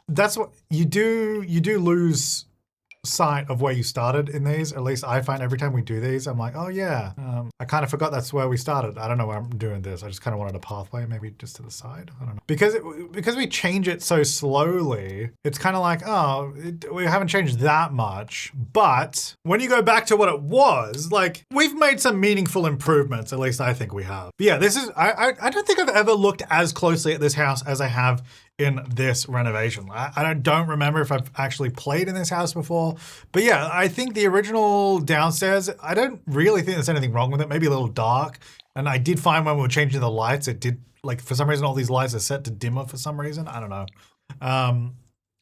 that's what, you do lose sight of where you started in these. At least I find every time we do these, I'm like, oh yeah, I kind of forgot that's where we started. I don't know why I'm doing this. I just kind of wanted a pathway, maybe just to the side. I don't know. Because we change it so slowly, it's kind of like, oh, we haven't changed that much. But when you go back to what it was, like, we've made some meaningful improvements. At least I think we have. But yeah, this is, I don't think I've ever looked as closely at this house as I have in this renovation. I don't remember if I've actually played in this house before, but yeah, I think the original downstairs, I don't really think there's anything wrong with it. Maybe a little dark. And I did find when we were changing the lights, it did, like, for some reason, all these lights are set to dimmer for some reason. I don't know.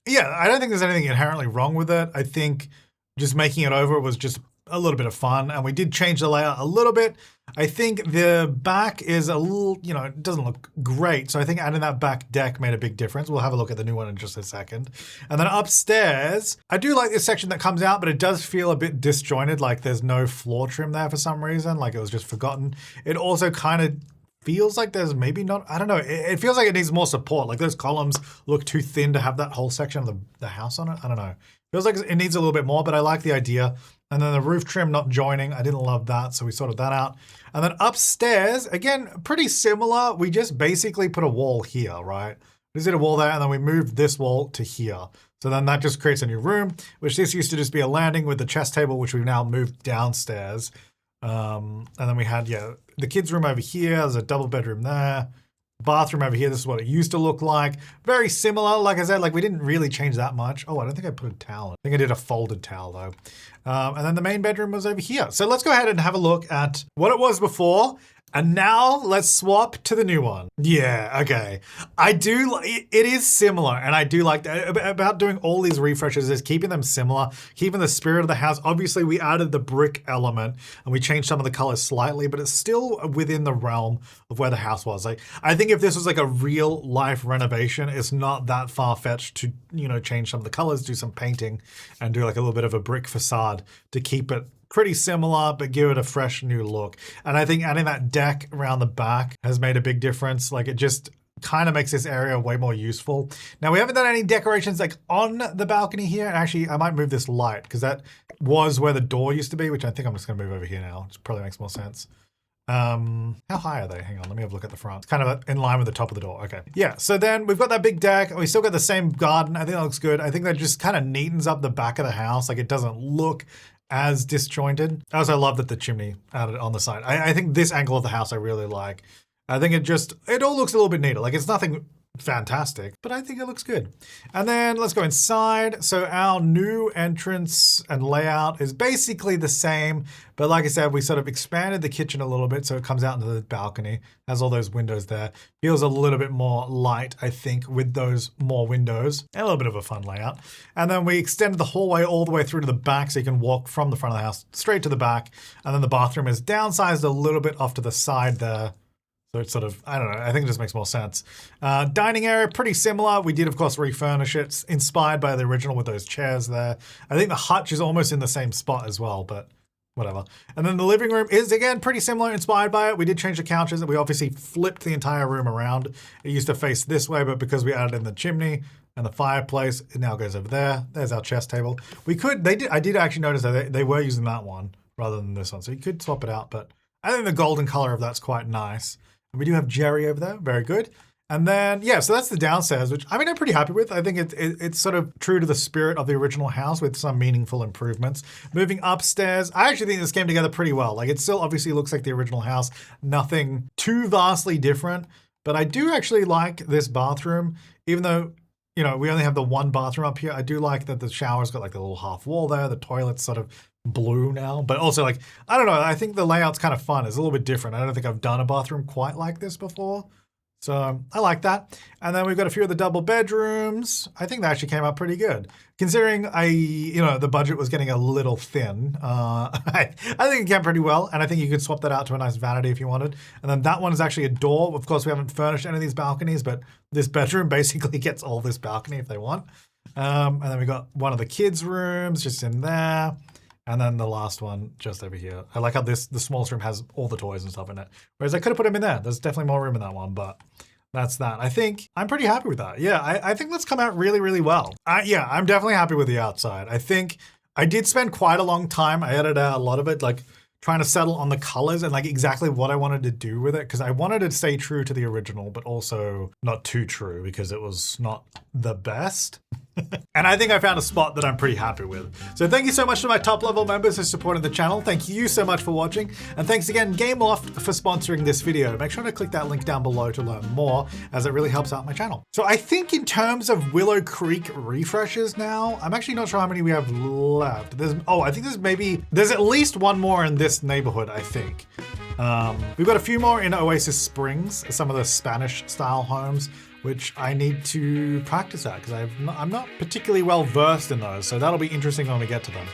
Yeah, I don't think there's anything inherently wrong with it. I think just making it over was just a little bit of fun, and we did change the layout a little bit. I think the back is a little, you know, it doesn't look great, so I think adding that back deck made a big difference. We'll have a look at the new one in just a second. And then upstairs, I do like this section that comes out, but it does feel a bit disjointed, like there's no floor trim there for some reason, like it was just forgotten. It also kind of feels like there's maybe not, I don't know, it feels like it needs more support. Like those columns look too thin to have that whole section of the house on it. I don't know. Feels like it needs a little bit more, but I like the idea. And then the roof trim not joining, I didn't love that, so we sorted that out. And then upstairs, again, pretty similar. We just basically put a wall here, right? We just did a wall there, and then we moved this wall to here. So then that just creates a new room, which this used to just be a landing with the chess table, which we've now moved downstairs. And then we had, yeah, the kids' room over here. There's a double bedroom there. Bathroom over here, this is what it used to look like. Very similar, like I said, like we didn't really change that much. Oh, I don't think I put a towel. I think I did a folded towel though. And then the main bedroom was over here. So let's go ahead and have a look at what it was before. And now let's swap to the new one. Yeah, okay. It is similar, and I do like that. About doing all these refreshes is keeping them similar, keeping the spirit of the house. Obviously, we added the brick element, and we changed some of the colors slightly, but it's still within the realm of where the house was. Like, I think if this was like a real life renovation, it's not that far-fetched to, you know, change some of the colors, do some painting, and do like a little bit of a brick facade to keep it pretty similar, but give it a fresh new look. And I think adding that deck around the back has made a big difference. Like, it just kind of makes this area way more useful. Now, we haven't done any decorations like on the balcony here. And actually, I might move this light because that was where the door used to be, which I think I'm just going to move over here now, which probably makes more sense. How high are they? Hang on, let me have a look at the front. It's kind of in line with the top of the door. Okay. Yeah, so then we've got that big deck. We still got the same garden. I think that looks good. I think that just kind of neatens up the back of the house. Like, it doesn't look as disjointed. I also love that the chimney added on the side. I think this angle of the house I really like. I think it all looks a little bit neater. Like, it's nothing fantastic, but I think it looks good. And then let's go inside. So our new entrance and layout is basically the same, but like I said, we sort of expanded the kitchen a little bit so it comes out into the balcony, has all those windows there. Feels a little bit more light, I think, with those more windows, and a little bit of a fun layout. And then we extended the hallway all the way through to the back so you can walk from the front of the house straight to the back. And then the bathroom is downsized a little bit off to the side there. So it's sort of, I don't know, I think it just makes more sense. Dining area, pretty similar. We did, of course, refurnish it. It's inspired by the original with those chairs there. I think the hutch is almost in the same spot as well, but whatever. And then the living room is, again, pretty similar, inspired by it. We did change the couches. We obviously flipped the entire room around. It used to face this way, but because we added in the chimney and the fireplace, it now goes over there. There's our chess table. I did actually notice that they were using that one rather than this one. So you could swap it out, but I think the golden color of that's quite nice. And we do have Jerry over there. Very good. And then, yeah, so that's the downstairs, which I mean, I'm pretty happy with. I think it's sort of true to the spirit of the original house with some meaningful improvements. Moving upstairs, I actually think this came together pretty well. Like, it still obviously looks like the original house, nothing too vastly different. But I do actually like this bathroom, even though, you know, we only have the one bathroom up here. I do like that the shower's got like the little half wall there. The toilet's sort of blue now, but also like, I don't know, I think the layout's kind of fun. It's a little bit different. I don't think I've done a bathroom quite like this before. So I like that. And then we've got a few of the double bedrooms. I think that actually came out pretty good. Considering the budget was getting a little thin, I think it came pretty well. And I think you could swap that out to a nice vanity if you wanted. And then that one is actually a door. Of course, we haven't furnished any of these balconies, but this bedroom basically gets all this balcony if they want. And then we got one of the kids' rooms just in there. And then the last one just over here. I like how the smallest room has all the toys and stuff in it. Whereas I could have put them in there. There's definitely more room in that one, but that's that. I think I'm pretty happy with that. Yeah, I think that's come out really, really well. Yeah, I'm definitely happy with the outside. I think I did spend quite a long time. I edited out a lot of it, like trying to settle on the colors and like exactly what I wanted to do with it. Because I wanted to stay true to the original, but also not too true because it was not the best. And I think I found a spot that I'm pretty happy with. So thank you so much to my top level members who supported the channel. Thank you so much for watching. And thanks again, Gameloft, for sponsoring this video. Make sure to click that link down below to learn more, as it really helps out my channel. So I think in terms of Willow Creek refreshes now, I'm actually not sure how many we have left. I think there's at least one more in this neighborhood, I think. We've got a few more in Oasis Springs, some of the Spanish style homes, which I need to practice at because I'm not particularly well versed in those. So that'll be interesting when we get to them.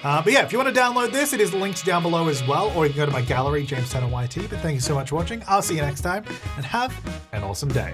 But yeah, if you want to download this, it is linked down below as well, or you can go to my gallery, James Tanner YT. But thank you so much for watching. I'll see you next time and have an awesome day.